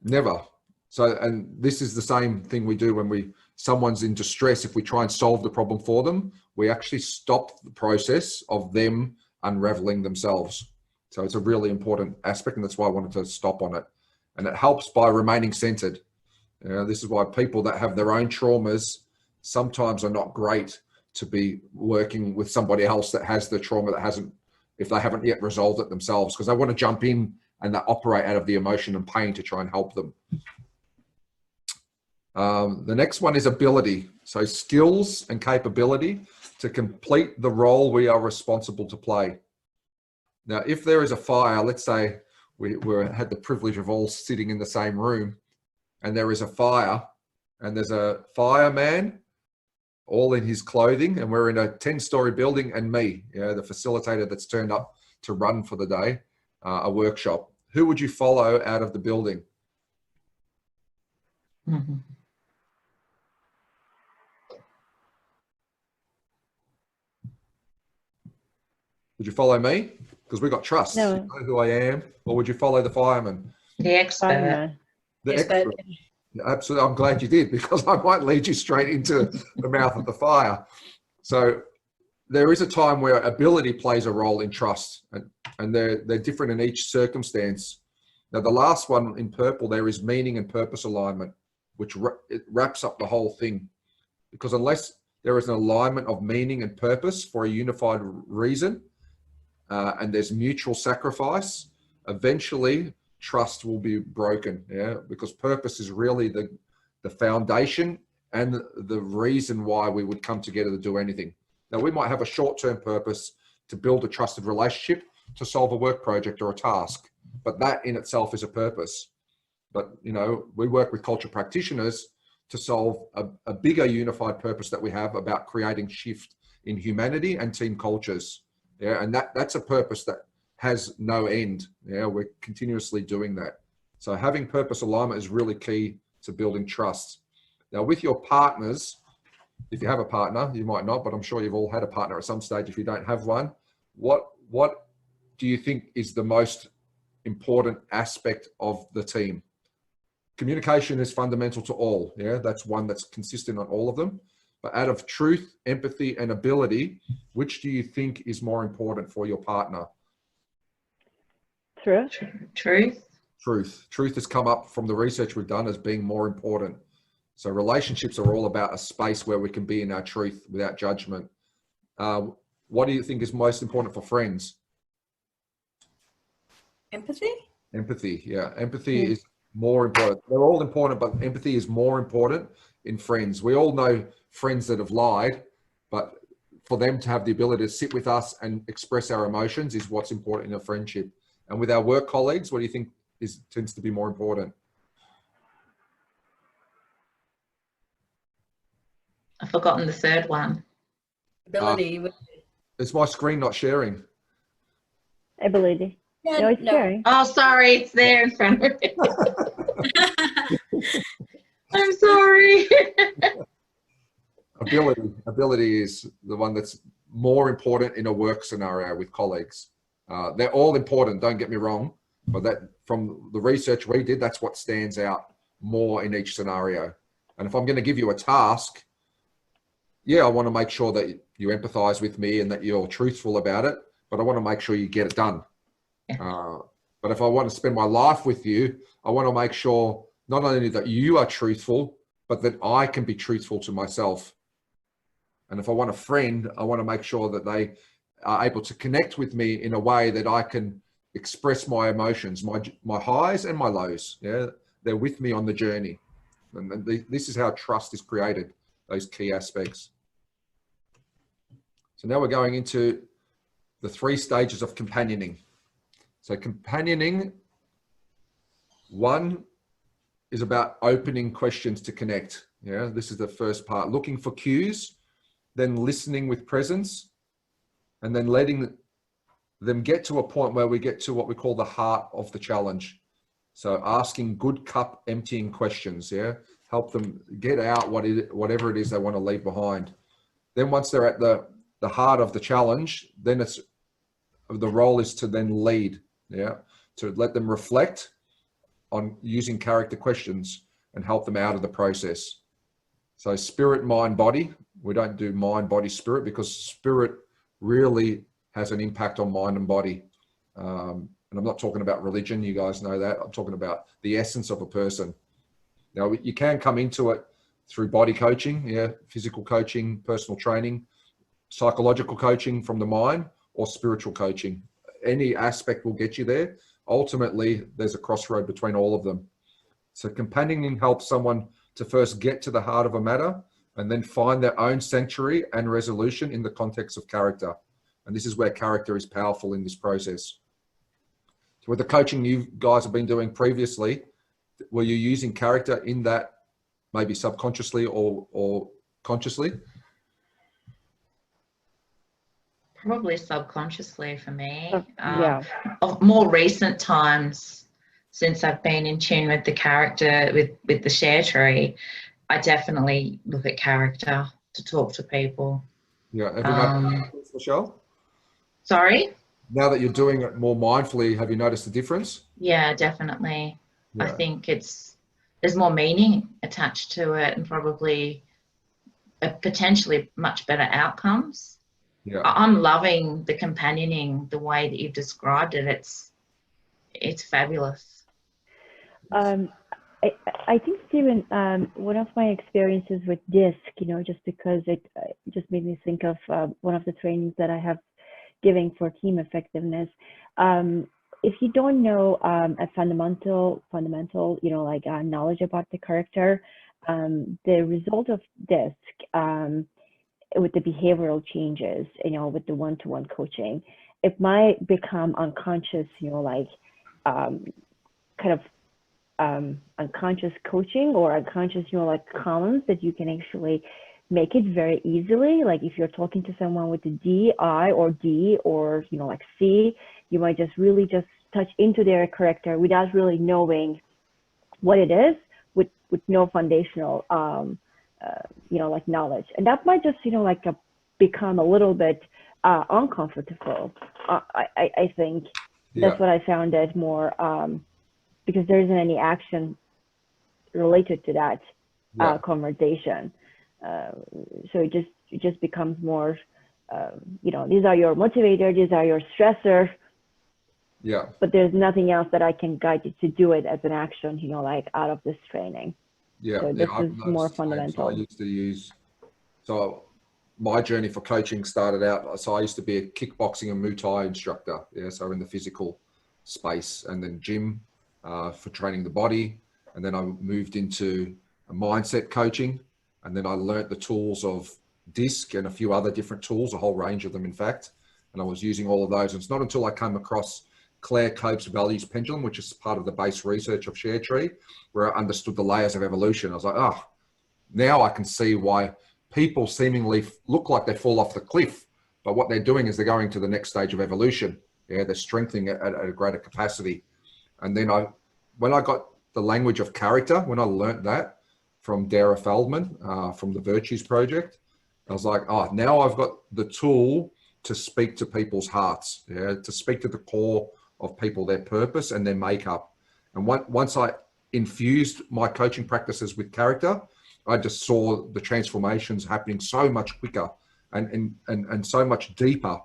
Never. So, and this is the same thing we do when someone's in distress. If we try and solve the problem for them, we actually stop the process of them unraveling themselves. So it's a really important aspect, and that's why I wanted to stop on it. And it helps by remaining centered. This is why people that have their own traumas sometimes are not great to be working with somebody else that has the trauma if they haven't yet resolved it themselves, because they want to jump in and they operate out of the emotion and pain to try and help them. The next one is ability. So skills and capability to complete the role we are responsible to play. Now, if there is a fire, let's say we had the privilege of all sitting in the same room, and there is a fire, and there's a fireman all in his clothing, and we're in a 10-story building, and me, the facilitator that's turned up to run for the day, a workshop. Who would you follow out of the building? Mm-hmm. Would you follow me? Because we got trust. No. You know who I am. Or would you follow the fireman? The expert. The expert. Absolutely. I'm glad you did, because I might lead you straight into the mouth of the fire. So there is a time where ability plays a role in trust, and they're different in each circumstance. Now, the last one in purple there is meaning and purpose alignment, which it wraps up the whole thing. Because unless there is an alignment of meaning and purpose for a unified reason, and there's mutual sacrifice, eventually trust will be broken, because purpose is really the foundation and the reason why we would come together to do anything. Now, we might have a short-term purpose to build a trusted relationship, to solve a work project or a task, but that in itself is a purpose. But, we work with culture practitioners to solve a bigger unified purpose that we have about creating shift in humanity and team cultures. And that's a purpose that has no end. We're continuously doing that. So having purpose alignment is really key to building trust. Now, with your partners, if you have a partner, you might not, but I'm sure you've all had a partner at some stage. If you don't have one, what do you think is the most important aspect of the team? Communication is fundamental to all. That's one that's consistent on all of them. But out of truth, empathy, and ability, which do you think is more important for your partner? Truth. Truth has come up from the research we've done as being more important. So relationships are all about a space where we can be in our truth without judgment. What do you think is most important for friends? Empathy? Empathy, yeah. Empathy is more important. They're all important, but empathy is more important in friends. We all know friends that have lied, but for them to have the ability to sit with us and express our emotions is what's important in a friendship. And with our work colleagues, what do you think tends to be more important? I've forgotten the third one. Ability. Is my screen not sharing? Ability. Yeah, no, it's sharing. Oh, sorry, it's there in front of me. I'm sorry. Ability is the one that's more important in a work scenario with colleagues. They're all important, don't get me wrong, but that from the research we did, that's what stands out more in each scenario. And if I'm going to give you a task, I want to make sure that you empathize with me and that you're truthful about it, but I want to make sure you get it done. But if I want to spend my life with you, I want to make sure not only that you are truthful, but that I can be truthful to myself. And if I want a friend, I want to make sure that they are able to connect with me in a way that I can express my emotions, my highs and my lows. They're with me on the journey. And this is how trust is created, those key aspects. So now we're going into the 3 stages of companioning. So companioning, 1 is about opening questions to connect. Yeah, this is the first part, looking for cues, then listening with presence, and then letting them get to a point where we get to what we call the heart of the challenge. So asking good cup emptying questions, yeah, help them get out whatever it is they want to leave behind. Then once they're at the heart of the challenge, then it's the role is to then lead, yeah, to let them reflect on using character questions and help them out of the process. So spirit, mind, body. We don't do mind, body, spirit, because spirit really has an impact on mind and body. And I'm not talking about religion, you guys know that. I'm talking about the essence of a person. Now, you can come into it through body coaching, yeah, physical coaching, personal training, psychological coaching from the mind, or spiritual coaching. Any aspect will get you there. Ultimately, there's a crossroad between all of them. So companioning helps someone to first get to the heart of a matter and then find their own sanctuary and resolution in the context of character. And this is where character is powerful in this process. So with the coaching you guys have been doing previously, were you using character in that maybe subconsciously or consciously? Probably subconsciously for me. Yeah. Of more recent times, since I've been in tune with the character, with the share tree, I definitely look at character to talk to people. Yeah. Have you noticed, Michelle? Sorry? Now that you're doing it more mindfully, have you noticed the difference? Yeah, definitely. Yeah. I think there's more meaning attached to it and probably potentially much better outcomes. Yeah. I'm loving the companioning, the way that you've described it. It's fabulous. I think, Stephen, one of my experiences with DISC, just because it just made me think of one of the trainings that I have giving for team effectiveness. If you don't know a fundamental, knowledge about the character, the result of DISC, with the behavioral changes, with the one-to-one coaching, it might become unconscious, unconscious coaching or unconscious, columns that you can actually make it very easily. Like if you're talking to someone with a D, I, or D, or, C, you might just really just touch into their character without really knowing what it is with no foundational, knowledge. And that might just, become a little bit uncomfortable. I think that's what I found it more, because there isn't any action related to that conversation. So it just becomes more, these are your motivator, these are your stressor. Yeah. But there's nothing else that I can guide you to do it as an action, out of this training. Yeah. So this is more fundamental. I used to use, so my journey for coaching started out, so I used to be a kickboxing and Muay Thai instructor. Yeah. So in the physical space, and then gym for training the body. And then I moved into a mindset coaching. And then I learnt the tools of DISC and a few other different tools, a whole range of them, in fact. And I was using all of those. And it's not until I came across Claire Cope's values pendulum, which is part of the base research of Share Tree, where I understood the layers of evolution. I was like, oh, now I can see why people seemingly look like they fall off the cliff. But what they're doing is they're going to the next stage of evolution. Yeah, they're strengthening at a greater capacity. And then when I got the language of character, when I learnt that from Dara Feldman, from the Virtues Project, I was like, oh, now I've got the tool to speak to people's hearts, to speak to the core of people, their purpose and their makeup. And once I infused my coaching practices with character, I just saw the transformations happening so much quicker and so much deeper.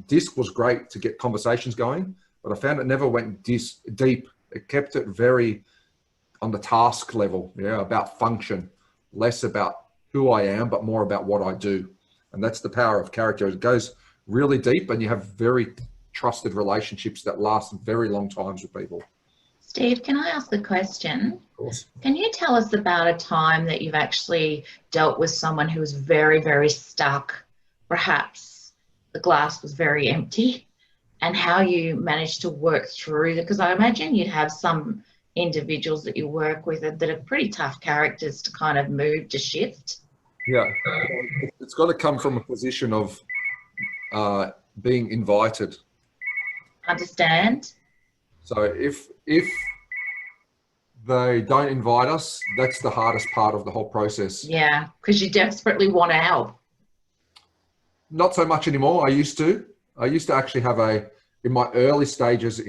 DISC was great to get conversations going, but I found it never went deep. It kept it very on the task level, about function, less about who I am, but more about what I do. And that's the power of character. It goes really deep and you have very trusted relationships that last very long times with people. Steve, can I ask a question? Of course. Can you tell us about a time that you've actually dealt with someone who was very, very stuck? Perhaps the glass was very empty, and how you managed to work through it? Because I imagine you'd have some individuals that you work with that are pretty tough characters to kind of move, to shift. Yeah, it's got to come from a position of being invited. Understand? So if they don't invite us, that's the hardest part of the whole process. Yeah, because you desperately want to help. Not so much anymore. I used to actually have in my early stages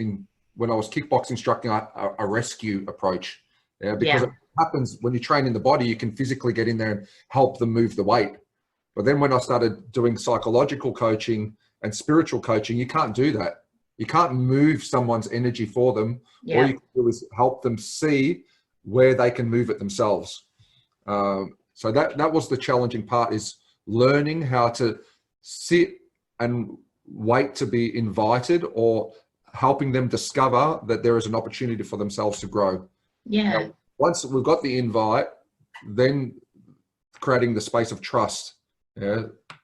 when I was kickboxing instructing, a rescue approach. Yeah, because it happens when you train in the body, you can physically get in there and help them move the weight. But then when I started doing psychological coaching and spiritual coaching, you can't do that. You can't move someone's energy for them. Yeah. All you can do is help them see where they can move it themselves. So that was the challenging part, is learning how to sit and wait to be invited, or helping them discover that there is an opportunity for themselves to grow. Yeah. Now, once we've got the invite, then creating the space of trust,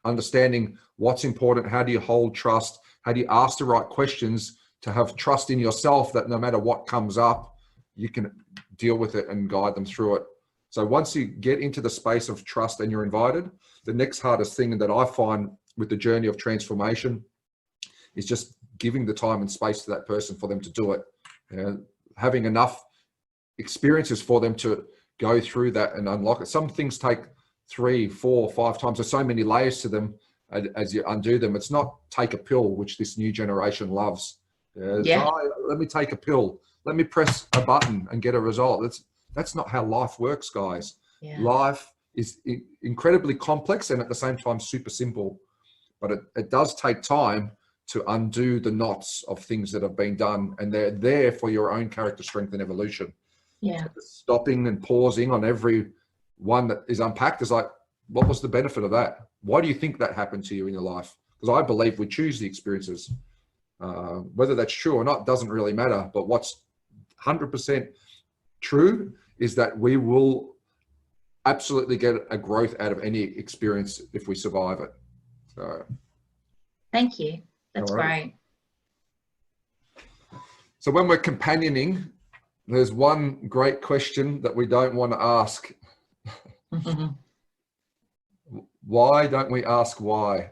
understanding what's important, how do you hold trust, how do you ask the right questions to have trust in yourself that no matter what comes up, you can deal with it and guide them through it. So once you get into the space of trust and you're invited, the next hardest thing that I find with the journey of transformation is just giving the time and space to that person for them to do it. Having enough experiences for them to go through that and unlock it. Some things take 3, 4, 5 times. There's so many layers to them as you undo them. It's not take a pill, which this new generation loves. Let me take a pill. Let me press a button and get a result. That's not how life works, guys. Yeah. Life is incredibly complex and at the same time super simple. But it does take time to undo the knots of things that have been done, and they're there for your own character strength and evolution. Yeah. So stopping and pausing on every one that is unpacked is like, what was the benefit of that? Why do you think that happened to you in your life? Because I believe we choose the experiences. Whether that's true or not doesn't really matter. But what's 100% true is that we will absolutely get a growth out of any experience if we survive it. So, thank you. That's great. So when we're companioning, there's one great question that we don't want to ask. Why don't we ask why?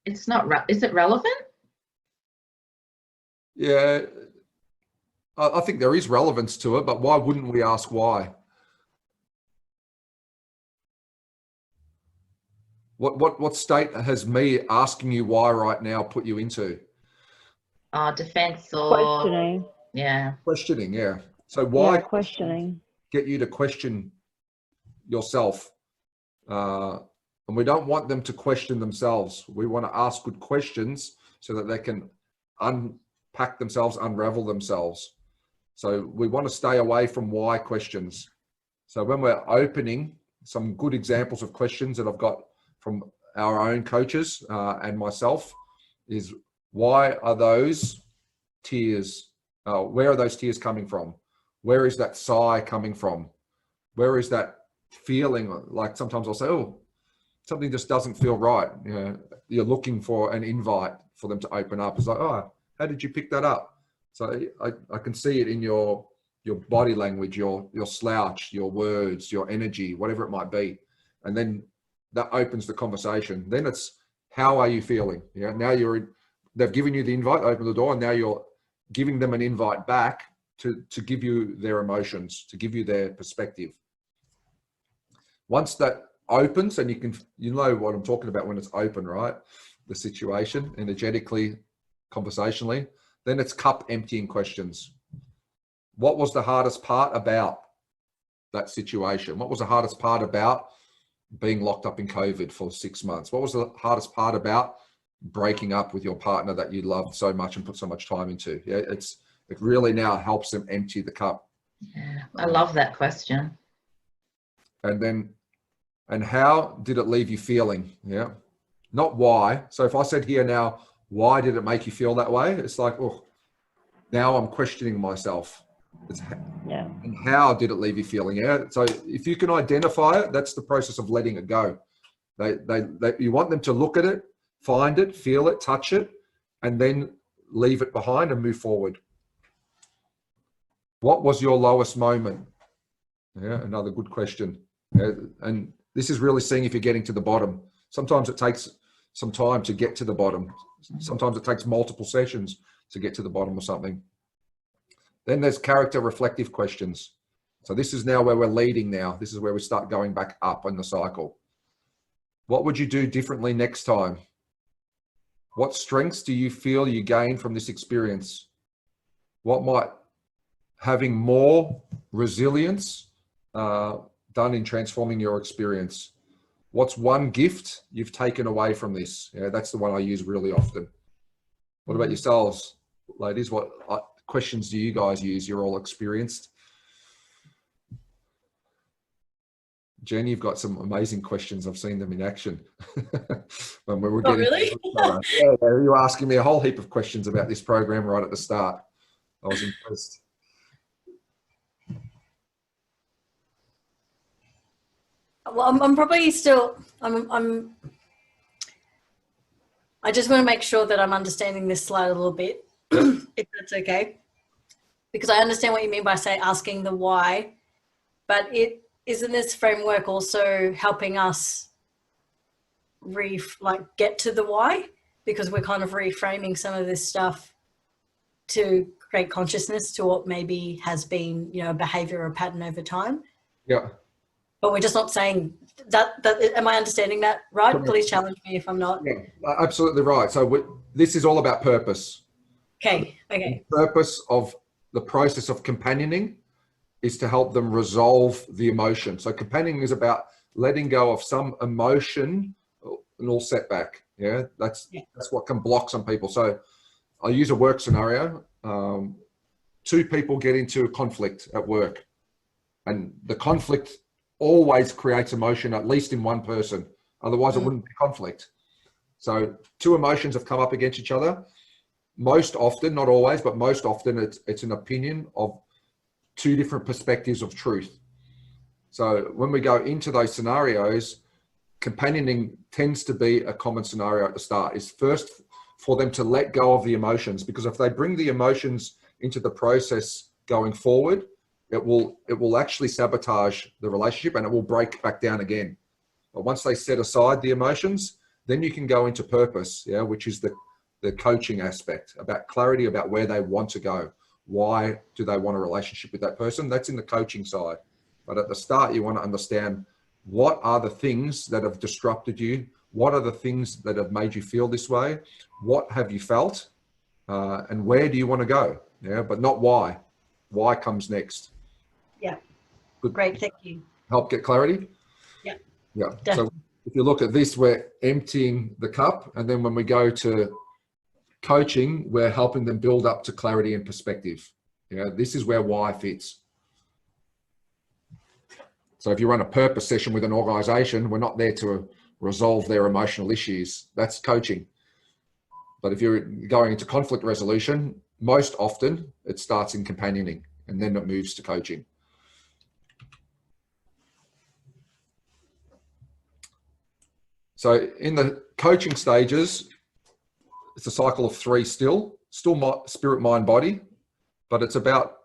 It's not, is it relevant? Yeah, I think there is relevance to it, but why wouldn't we ask why? What state has me asking you why right now put you into? Defense or Questioning. Yeah. Questioning, yeah. So why questioning? Get you to question yourself. And we don't want them to question themselves. We want to ask good questions so that they can unpack themselves, unravel themselves. So we want to stay away from why questions. So when we're opening, some good examples of questions that I've got from our own coaches and myself is, why are those tears? Where are those tears coming from? Where is that sigh coming from? Where is that feeling? Like sometimes I'll say, oh, something just doesn't feel right. You know, you're looking for an invite for them to open up. It's like, oh, how did you pick that up? So I can see it in your body language, your slouch, your words, your energy, whatever it might be. And then that opens the conversation. Then it's, how are you feeling? Yeah. Now they've given you the invite, open the door, and now you're giving them an invite back to give you their emotions, to give you their perspective. Once that opens, and you know what I'm talking about when it's open, right? The situation, energetically, conversationally, then it's cup emptying questions. What was the hardest part about that situation? What was the hardest part about being locked up in COVID for 6 months? What was the hardest part about breaking up with your partner that you loved so much and put so much time into? Yeah, it really now helps them empty the cup. Yeah, I love that question. And how did it leave you feeling? Yeah, not why. So if I said here now, Why did it make you feel that way? It's like, oh, now I'm questioning myself. Yeah. And how did it leave you feeling? Yeah. So if you can identify it, that's the process of letting it go. You want them to look at it, find it, feel it, touch it, and then leave it behind and move forward. What was your lowest moment? Yeah, another good question. Yeah, and this is really seeing if you're getting to the bottom. Sometimes it takes some time to get to the bottom. Sometimes it takes multiple sessions to get to the bottom of something. Then there's character reflective questions. So this is now where we're leading now. This is where we start going back up in the cycle. What would you do differently next time? What strengths do you feel you gain from this experience? What might having more resilience done in transforming your experience? What's one gift you've taken away from this? Yeah, that's the one I use really often. What about yourselves, ladies? What questions do you guys use? You're all experienced. Jen, you've got some amazing questions. I've seen them in action. When we were getting really? Yeah, you were asking me a whole heap of questions about this program right at the start. I was impressed. Well, I'm probably still, I just want to make sure that I'm understanding this slide a little bit, if that's okay. Because I understand what you mean by asking the why, but isn't this framework also helping us get to the why? Because we're kind of reframing some of this stuff to create consciousness to what maybe has been, a behavior or pattern over time. Yeah. But we're just not saying that am I understanding that right? Correct. Please challenge me if I'm not. Yeah, absolutely right. So this is all about purpose. Okay. The purpose of the process of companioning is to help them resolve the emotion. So companioning is about letting go of some emotion and all setback. Yeah, that's what can block some people. So I'll use a work scenario. Two people get into a conflict at work, and the conflict always creates emotion, at least in one person. Otherwise, it wouldn't be conflict. So two emotions have come up against each other. Most often, not always, but most often it's an opinion of two different perspectives of truth. So when we go into those scenarios, companioning tends to be a common scenario at the start. Is first for them to let go of the emotions, because if they bring the emotions into the process going forward, it will actually sabotage the relationship and it will break back down again. But once they set aside the emotions, then you can go into purpose, which is the coaching aspect, about clarity about where they want to go. Why do they want a relationship with that person? That's in the coaching side. But at the start, you want to understand what are the things that have disrupted you? What are the things that have made you feel this way? What have you felt? And where do you want to go? Yeah, but not why. Why comes next. Yeah. Good. Great. Thank you. Help get clarity? Yeah. Yeah. Definitely. So if you look at this, we're emptying the cup. And then when we go to coaching, we're helping them build up to clarity and perspective. This is where why fits. So if you run a purpose session with an organization, we're not there to resolve their emotional issues. That's coaching. But if you're going into conflict resolution, most often it starts in companioning and then it moves to coaching. So in the coaching stages, it's a cycle of three still spirit, mind, body, but it's about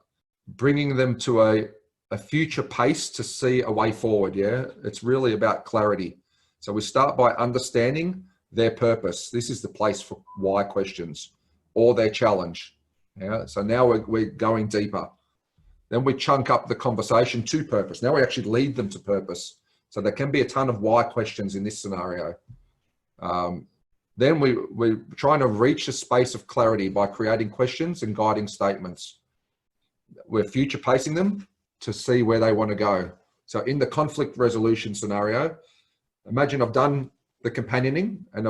bringing them to a future pace to see a way forward. Yeah, it's really about clarity. So we start by understanding their purpose. This is the place for why questions or their challenge. Yeah, so now we're going deeper. Then we chunk up the conversation to purpose. Now we actually lead them to purpose. So there can be a ton of why questions in this scenario. Then we're trying to reach a space of clarity by creating questions and guiding statements. We're future pacing them to see where they want to go. So in the conflict resolution scenario, imagine I've done the companioning and,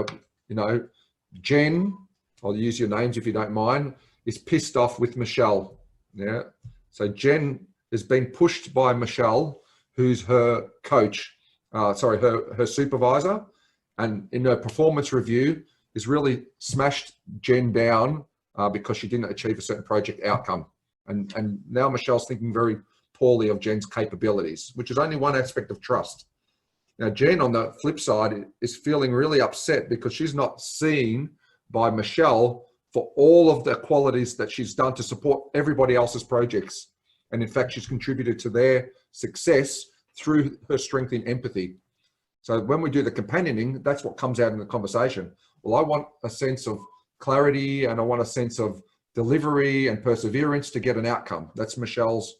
Jen, I'll use your names if you don't mind, is pissed off with Michelle. Yeah. So Jen has been pushed by Michelle, who's her coach, her supervisor. And in her performance review, is really smashed Jen down because she didn't achieve a certain project outcome. And now Michelle's thinking very poorly of Jen's capabilities, which is only one aspect of trust. Now, Jen, on the flip side, is feeling really upset because she's not seen by Michelle for all of the qualities that she's done to support everybody else's projects. And in fact, she's contributed to their success through her strength in empathy. So when we do the companioning, that's what comes out in the conversation. Well, I want a sense of clarity and I want a sense of delivery and perseverance to get an outcome. That's Michelle's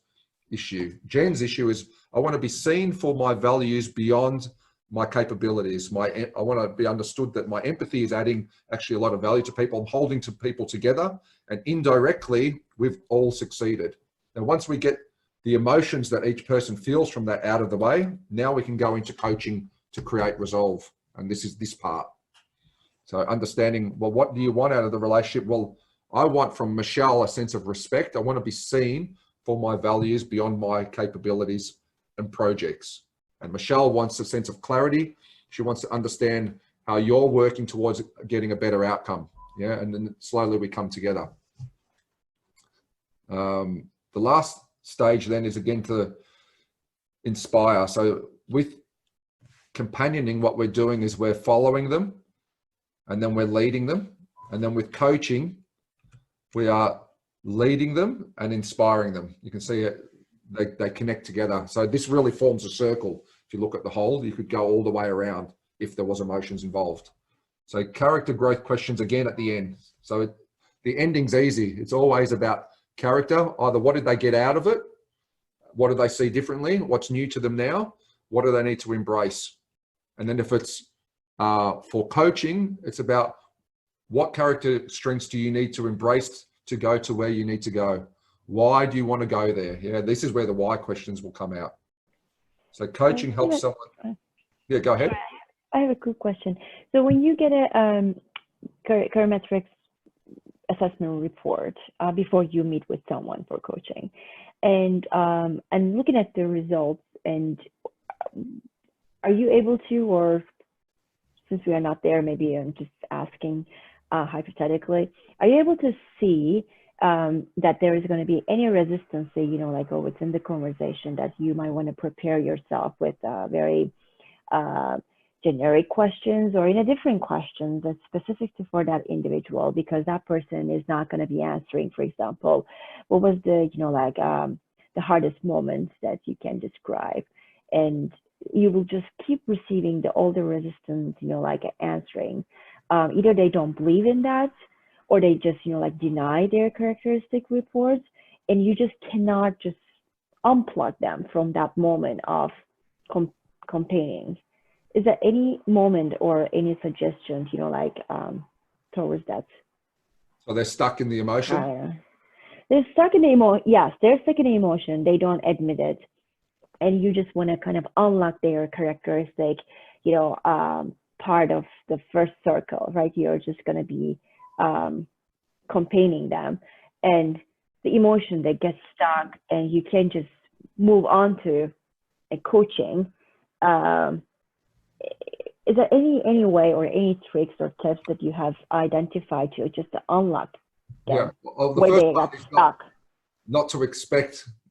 issue. Jen's issue is I want to be seen for my values beyond my capabilities. I want to be understood that my empathy is adding actually a lot of value to people. I'm holding to people together, and indirectly, we've all succeeded. And once we get the emotions that each person feels from that out of the way, now we can go into coaching to create resolve. And this is this part. So understanding, well, what do you want out of the relationship? Well, I want from Michelle a sense of respect. I want to be seen for my values beyond my capabilities and projects. And Michelle wants a sense of clarity. She wants to understand how you're working towards getting a better outcome. Yeah, and then slowly we come together. The last stage then is again to inspire. So with companioning, what we're doing is we're following them, and then we're leading them. And then with coaching, we are leading them and inspiring them. You can see it, they connect together. So this really forms a circle. If you look at the whole, you could go all the way around if there was emotions involved. So character growth questions again at the end. So the ending's easy. It's always about character. Either what did they get out of it? What do they see differently? What's new to them now? What do they need to embrace? And then if it's for coaching, it's about what character strengths do you need to embrace to go to where you need to go? Why do you want to go there? Yeah, this is where the why questions will come out. So coaching helps someone. Yeah, go ahead. I have a quick question. So when you get a Karometrics assessment report before you meet with someone for coaching, and looking at the results, and are you able to, or since we are not there, maybe I'm just asking hypothetically, are you able to see that there is going to be any resistance, you know, like, oh, it's in the conversation that you might want to prepare yourself with very generic questions or in a different question that's specific for that individual, because that person is not going to be answering, for example, what was the, you know, like the hardest moments that you can describe, and you will just keep receiving all the resistance, you know, like answering. Either they don't believe in that, or they just, you know, like deny their characteristic reports, and you just cannot just unplug them from that moment of campaigning. Is there any moment or any suggestions, you know, like towards that? So they're stuck in the emotion? They're stuck in the emotion. Yes, they're stuck in the emotion. They don't admit it. And you just want to kind of unlock their characteristic, you know, part of the first circle, right? You're just going to be campaigning them, and the emotion that gets stuck, and you can just move on to a coaching. Is there any way or any tricks or tips that you have identified to just to unlock them? Yeah, well, the where first they part got is stuck?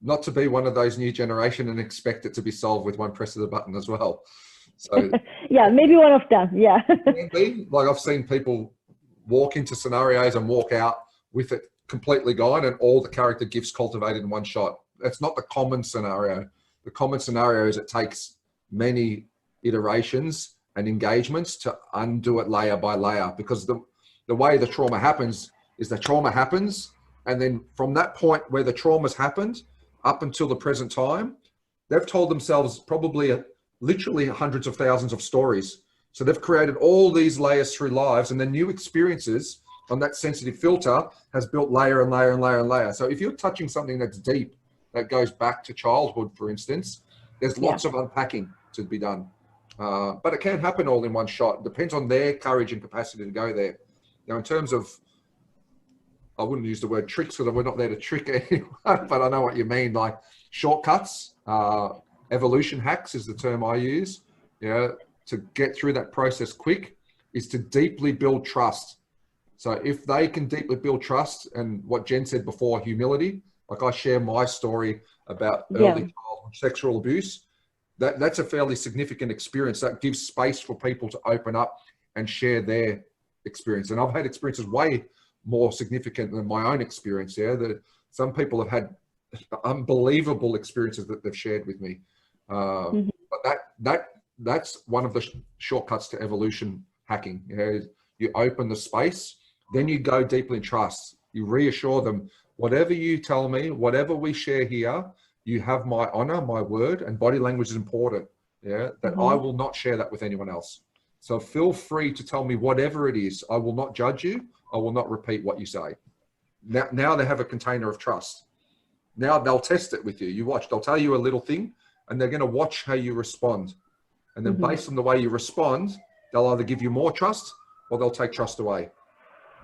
Not to be one of those new generation and expect it to be solved with one press of the button as well. So yeah, maybe one of them. Yeah. Like I've seen people walk into scenarios and walk out with it completely gone and all the character gifts cultivated in one shot. That's not the common scenario. The common scenario is it takes many iterations and engagements to undo it layer by layer, because the way the trauma happens is the trauma happens, and then from that point where the trauma's happened up until the present time, they've told themselves probably literally hundreds of thousands of stories. So they've created all these layers through lives, and then new experiences on that sensitive filter has built layer and layer and layer and layer. So if you're touching something that's deep, that goes back to childhood, for instance, there's lots of unpacking to be done. But it can happen all in one shot. It depends on their courage and capacity to go there. Now, in terms of, I wouldn't use the word tricks because we're not there to trick anyone, but I know what you mean, like shortcuts, evolution hacks is the term I use, you know, to get through that process quick. is to deeply build trust. So if they can deeply build trust, and what Jen said before, humility, like I share my story about early childhood sexual abuse, that's a fairly significant experience. That gives space for people to open up and share their experience. And I've had experiences way more significant than my own experience. Yeah, that some people have had unbelievable experiences that they've shared with me. But that's one of the shortcuts to evolution hacking. You know, you open the space, then you go deeply in trust. You reassure them, whatever you tell me, whatever we share here, you have my honor, my word, and body language is important. Yeah, that I will not share that with anyone else. So feel free to tell me whatever it is. I will not judge you. I will not repeat what you say. Now they have a container of trust. Now they'll test it with you. You watch, they'll tell you a little thing and they're going to watch how you respond. And then based on the way you respond, they'll either give you more trust or they'll take trust away.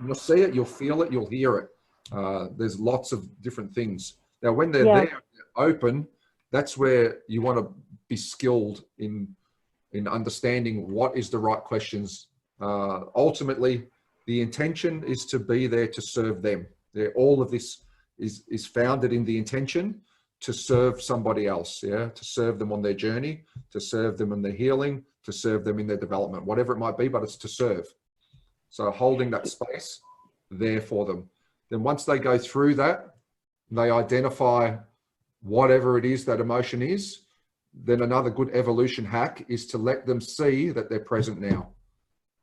You'll see it, you'll feel it, you'll hear it. There's lots of different things. Now, when they're there, they're open, that's where you want to be skilled in understanding what is the right questions. Ultimately, the intention is to be there to serve them. All of this is founded in the intention to serve somebody else, to serve them on their journey, to serve them in their healing, to serve them in their development, whatever it might be, but it's to serve. So holding that space there for them. Then once they go through that, they identify whatever it is that emotion is, then another good evolution hack is to let them see that they're present now.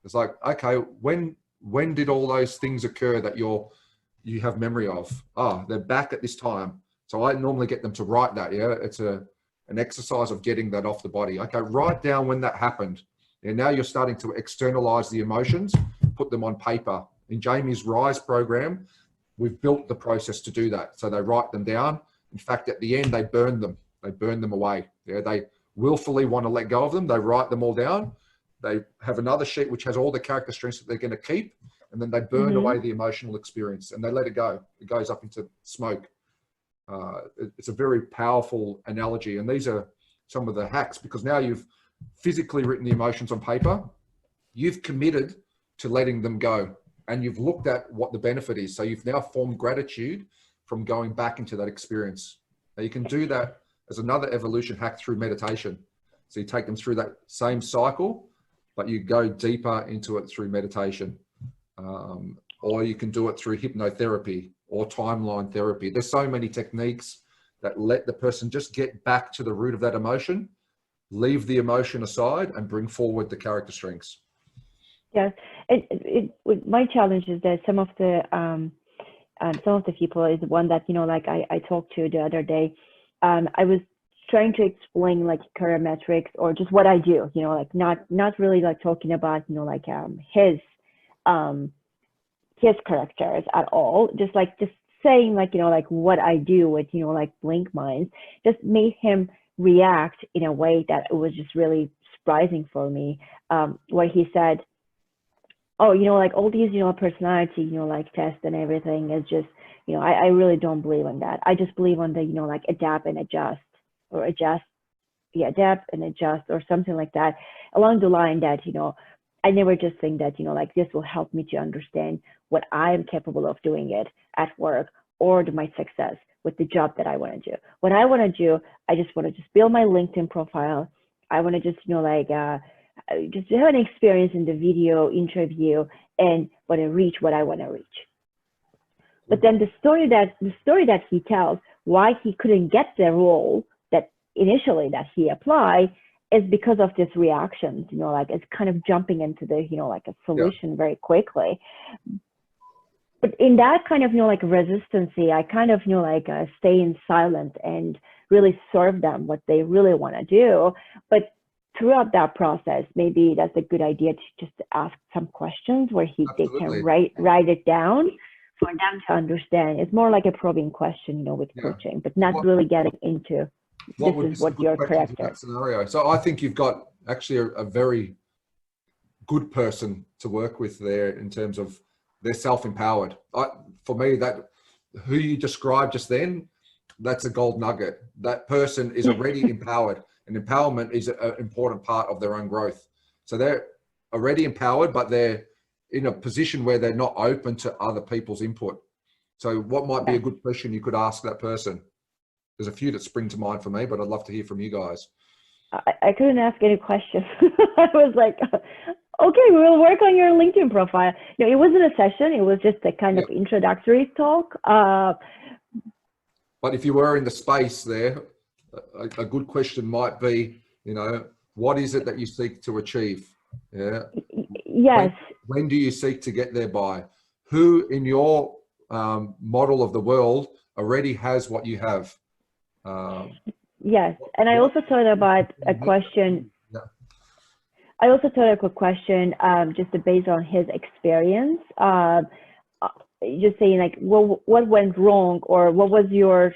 It's like, okay, when did all those things occur that you have memory of? Oh, they're back at this time. So I normally get them to write that. Yeah, it's an exercise of getting that off the body. Okay, write down when that happened. And now you're starting to externalize the emotions, put them on paper. In Jamie's RISE program, we've built the process to do that. So they write them down. In fact, at the end, they burn them. They burn them away. Yeah, they willfully want to let go of them. They write them all down. They have another sheet which has all the character strengths that they're going to keep, and then they burn away the emotional experience and they let it go. It goes up into smoke. It's a very powerful analogy, and these are some of the hacks, because now you've physically written the emotions on paper, you've committed to letting them go, and you've looked at what the benefit is. So you've now formed gratitude from going back into that experience. Now you can do that as another evolution hack through meditation. So you take them through that same cycle, but you go deeper into it through meditation. Or you can do it through hypnotherapy or timeline therapy. There's so many techniques that let the person just get back to the root of that emotion, leave the emotion aside, and bring forward the character strengths. Yes, my challenge is that some of the people is one that, like I talked to the other day. I was trying to explain like career metrics or just what I do, like not really like talking about, his characters at all, just saying like what I do with, like Blink Minds, just made him react in a way that it was just really surprising for me, where he said, oh, like all these, personality, like tests and everything is just, I really don't believe in that. I just believe on the, like adapt and adjust, or adapt and adjust, or something like that, along the line that, I never just think that, like this will help me to understand what I am capable of doing it at work, or my success with the job that I want to do. What I want to do, I just want to just build my LinkedIn profile. I want to just, just have an experience in the video interview and want to reach what I want to reach. But then the story that he tells why he couldn't get the role that initially that he applied is because of this reaction, like it's kind of jumping into the, like a solution very quickly. But in that kind of, like resistance, I kind of, stay in silent and really serve them what they really want to do. But throughout that process, maybe that's a good idea to just ask some questions where they can write it down for them to understand. It's more like a probing question, with coaching, but not really getting into this is what your character scenario. So I think you've got actually a very good person to work with there in terms of they're self-empowered. For me, that who you described just then, that's a gold nugget. That person is already empowered, and empowerment is an important part of their own growth. So already empowered, but they're in a position where they're not open to other people's input. So what might be a good question you could ask that person? There's a few that spring to mind for me, but I'd love to hear from you guys. I couldn't ask any questions. I was like, okay, we will work on your LinkedIn profile. No, it wasn't a session. It was just a kind of introductory talk. But if you were in the space there, a good question might be, you know, what is it that you seek to achieve? Yeah. Yes. When do you seek to get there by? Who in your model of the world already has what you have? Yes. And I also thought about a question. I also thought of a question just based on his experience. Just saying like, what went wrong, or what was your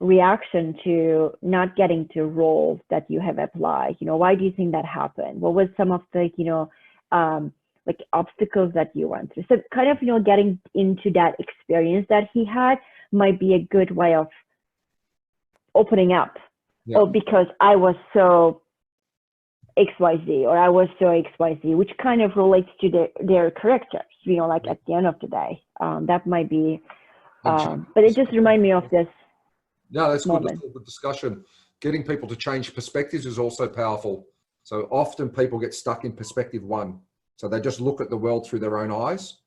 reaction to not getting to roles that you have applied? You know, why do you think that happened? What was some of the, you know, like obstacles that you went through? So kind of, you know, getting into that experience that he had might be a good way of opening up. Yeah. Oh, because I was so XYZ, or I was so XYZ, which kind of relates to their characters, you know, like at the end of the day. That might be, but it just reminded me of this. No, that's good. moment. That's a good discussion. Getting people to change perspectives is also powerful. So often people get stuck in perspective one. So they just look at the world through their own eyes,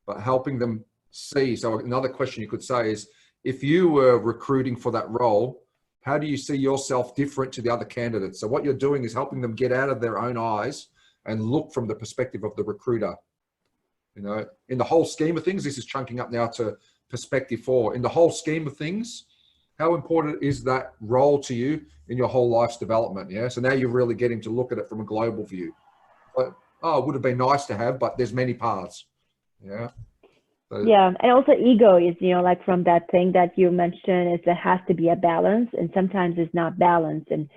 but helping them see. So another question you could say is, if you were recruiting for that role, how do you see yourself different to the other candidates? So what you're doing is helping them get out of their own eyes and look from the perspective of the recruiter. You know, in the whole scheme of things, this is chunking up now to perspective 4. In the whole scheme of things, how important is that role to you in your whole life's development? Yeah. So now you're really getting to look at it from a global view. But, oh, it would have been nice to have, but there's many paths. Yeah. So, yeah. And also ego is, you know, like from that thing that you mentioned, is there has to be a balance, and sometimes it's not balanced, and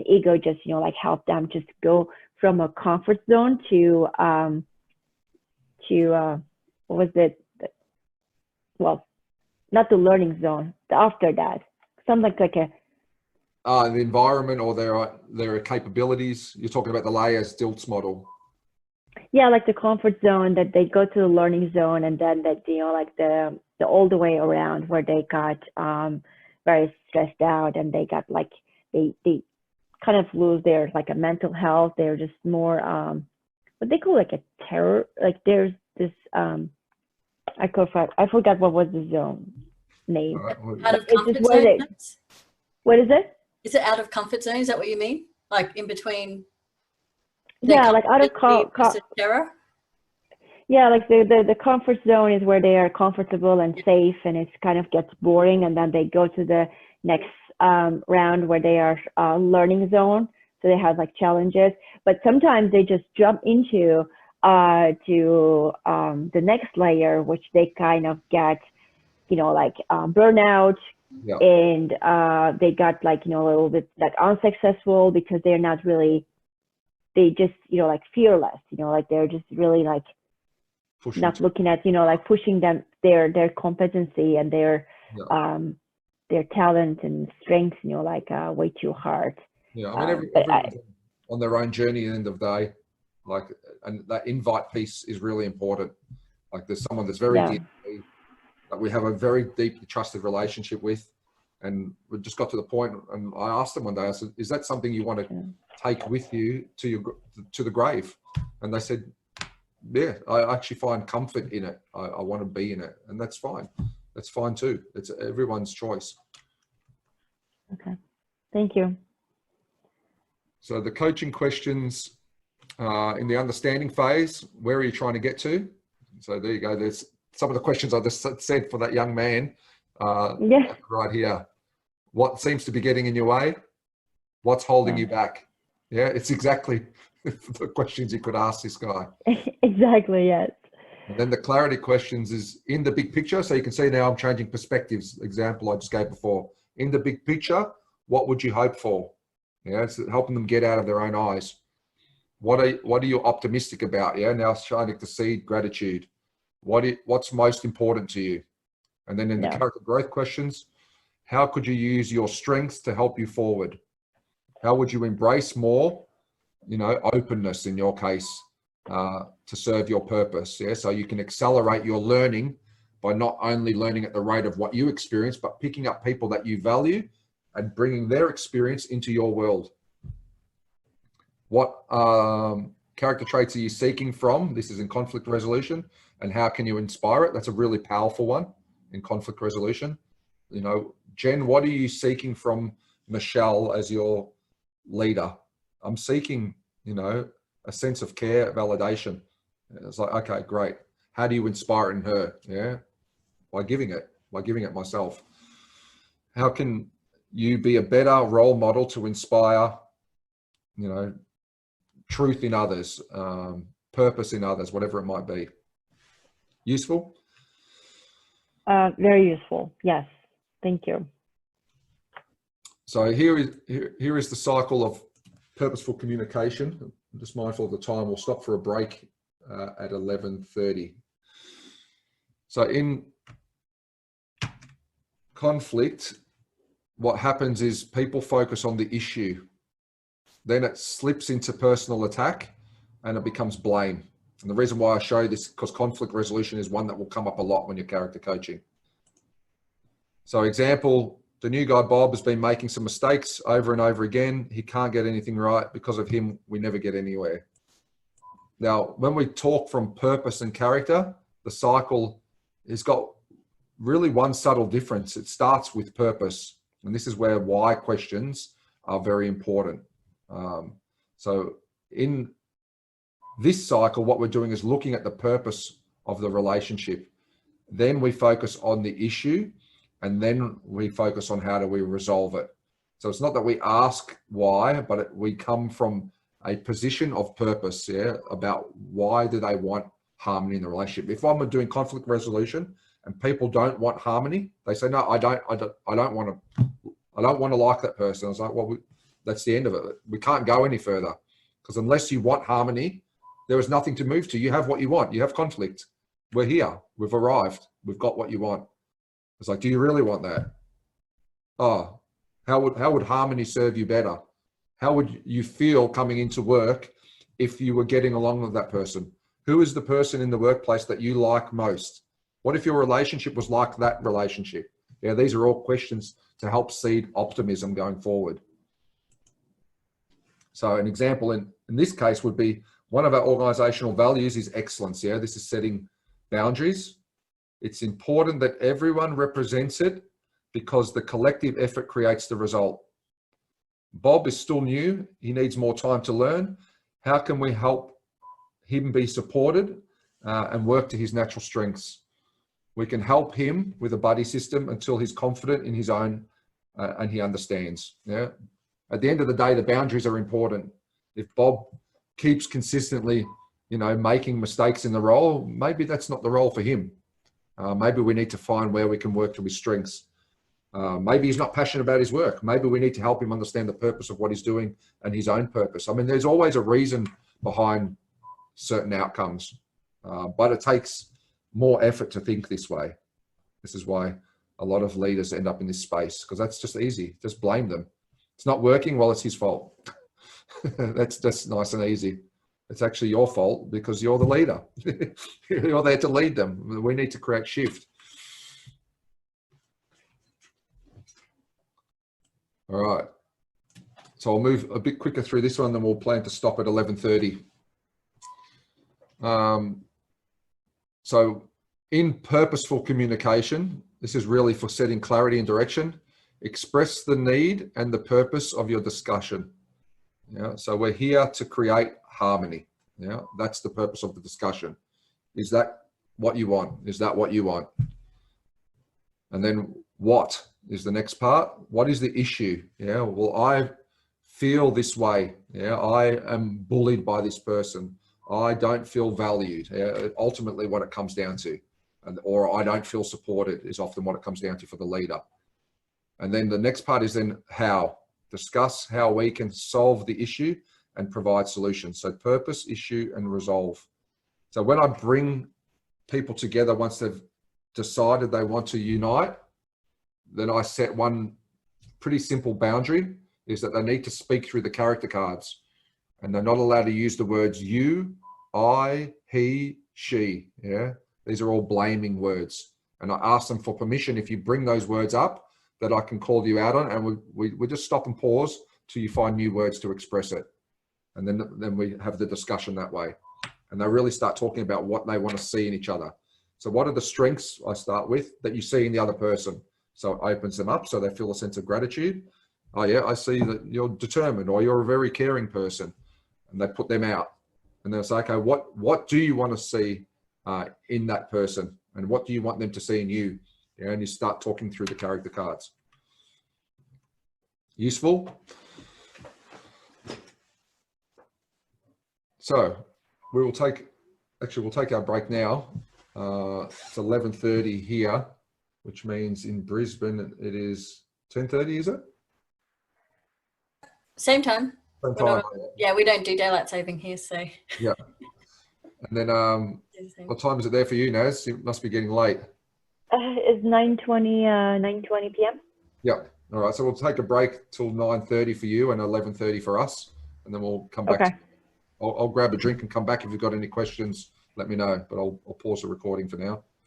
ego just, you know, like help them just go from a comfort zone to what was it? Well, not the learning zone, after that, something like a the environment or their capabilities. You're talking about the Layers-Dilts model. Yeah, like the comfort zone, that they go to the learning zone, and then that, you know, like the all the way around where they got very stressed out, and they got like they kind of lose their like a mental health. They're just more what they call like a terror. Like there's this I forgot what was the zone name. Out of comfort zone. What is it? Is it out of comfort zone? Is that what you mean? Like in between? Yeah, like out of terror. Yeah, like the comfort zone is where they are comfortable and safe, and it kind of gets boring, and then they go to the next round where they are learning zone. So they have like challenges, but sometimes they just jump into the next layer, which they kind of get, you know, like burnout. Yeah. And they got like, you know, a little bit like unsuccessful because they're not really, they just, you know, like fearless, you know, like they're just really like not looking at, you know, like pushing them, their competency and their talent and strengths, you know, like way too hard. Yeah, I mean, everyone's on their own journey at the end of the day, like, and that invite piece is really important. Like there's someone that's very deep, that we have a very deeply trusted relationship with, and we just got to the point, and I asked them one day, I said, is that something you want to take with you to the grave? And they said, yeah, I actually find comfort in it. I want to be in it, and that's fine. That's fine too. It's everyone's choice. Okay, thank you. So the coaching questions in the understanding phase, where are you trying to get to? So there you go. There's some of the questions I just said for that young man right here. What seems to be getting in your way? What's holding you back? Yeah, it's exactly the questions you could ask this guy. Exactly, yes. And then the clarity questions is in the big picture. So you can see now I'm changing perspectives. Example I just gave before. In the big picture, what would you hope for? Yeah, it's helping them get out of their own eyes. What are you optimistic about? Yeah, now starting to seed gratitude. What's most important to you? And then in the character growth questions, how could you use your strengths to help you forward? How would you embrace more, you know, openness in your case to serve your purpose? Yeah, so you can accelerate your learning by not only learning at the rate of what you experience, but picking up people that you value and bringing their experience into your world. What character traits are you seeking from? This is in conflict resolution. And how can you inspire it? That's a really powerful one in conflict resolution. You know, Jen, what are you seeking from Michelle as your leader? I'm seeking, you know, a sense of care, validation. It's like, okay, great. How do you inspire it in her? Yeah, by giving it myself. How can you be a better role model to inspire, you know, truth in others, purpose in others, whatever it might be? Useful? Very useful. Yes. Thank you. So here is the cycle of purposeful communication. I'm just mindful of the time. We'll stop for a break at 11:30. So in conflict, what happens is people focus on the issue. Then it slips into personal attack and it becomes blame. And the reason why I show you this is because conflict resolution is one that will come up a lot when you're character coaching. So example, the new guy, Bob, has been making some mistakes over and over again. He can't get anything right. Because of him, we never get anywhere. Now, when we talk from purpose and character, the cycle has got really one subtle difference. It starts with purpose. And this is where why questions are very important. So in this cycle, what we're doing is looking at the purpose of the relationship. Then we focus on the issue, and then we focus on how do we resolve it. So it's not that we ask why, but we come from a position of purpose, yeah, about why do they want harmony in the relationship. If I'm doing conflict resolution and people don't want harmony, they say, no, I don't want to like that person. I was like, well, that's the end of it. We can't go any further, because unless you want harmony, there is nothing to move to. You have what you want. You have conflict. We're here. We've arrived. We've got what you want. It's like, do you really want that? Oh, how would harmony serve you better? How would you feel coming into work if you were getting along with that person? Who is the person in the workplace that you like most? What if your relationship was like that relationship? Yeah, these are all questions to help seed optimism going forward. So an example in this case would be, one of our organizational values is excellence. Yeah, this is setting boundaries. It's important that everyone represents it because the collective effort creates the result. Bob is still new. He needs more time to learn. How can we help him be supported and work to his natural strengths? We can help him with a buddy system until he's confident in his own and he understands. Yeah. At the end of the day, the boundaries are important. If Bob keeps consistently, you know, making mistakes in the role, maybe that's not the role for him. Maybe we need to find where we can work to his strengths. Maybe he's not passionate about his work. Maybe we need to help him understand the purpose of what he's doing and his own purpose. I mean, there's always a reason behind certain outcomes, but it takes more effort to think this way. This is why a lot of leaders end up in this space, because that's just easy. Just blame them. It's not working, well, it's his fault. That's nice and easy. It's actually your fault because you're the leader. You're there to lead them. We need to create shift. All right. So I'll move a bit quicker through this one, then we'll plan to stop at 11:30. So in purposeful communication, this is really for setting clarity and direction. Express the need and the purpose of your discussion. Yeah, so we're here to create harmony. Yeah, that's the purpose of the discussion. Is that what you want? Is that what you want? And then what is the next part? What is the issue? Yeah, well, I feel this way. Yeah, I am bullied by this person. I don't feel valued. Yeah, ultimately what it comes down to. Or I don't feel supported is often what it comes down to for the leader. And then the next part is then how. Discuss how we can solve the issue and provide solutions. So purpose, issue, and resolve. So when I bring people together, once they've decided they want to unite, then I set one pretty simple boundary is that they need to speak through the character cards, and they're not allowed to use the words you, I, he, she. Yeah, these are all blaming words. And I ask them for permission, if you bring those words up, that I can call you out on, and we just stop and pause till you find new words to express it. And then we have the discussion that way. And they really start talking about what they want to see in each other. So what are the strengths, I start with, that you see in the other person? So it opens them up so they feel a sense of gratitude. Oh yeah, I see that you're determined, or you're a very caring person. And they put them out. And they'll say, okay, what do you want to see in that person? And what do you want them to see in you? Yeah, and you start talking through the character cards. Useful? So we'll take our break now. It's 11:30 here, which means in Brisbane it is 10:30, is it? Same time. Same time. Yeah, we don't do daylight saving here, so. Yeah. And then what time is it there for you, Naz? It must be getting late. It's 9:20 p.m. Yeah. All right. So we'll take a break till 9:30 for you and 11:30 for us, and then we'll come back. Okay. I'll grab a drink and come back. If you've got any questions, let me know. But I'll pause the recording for now.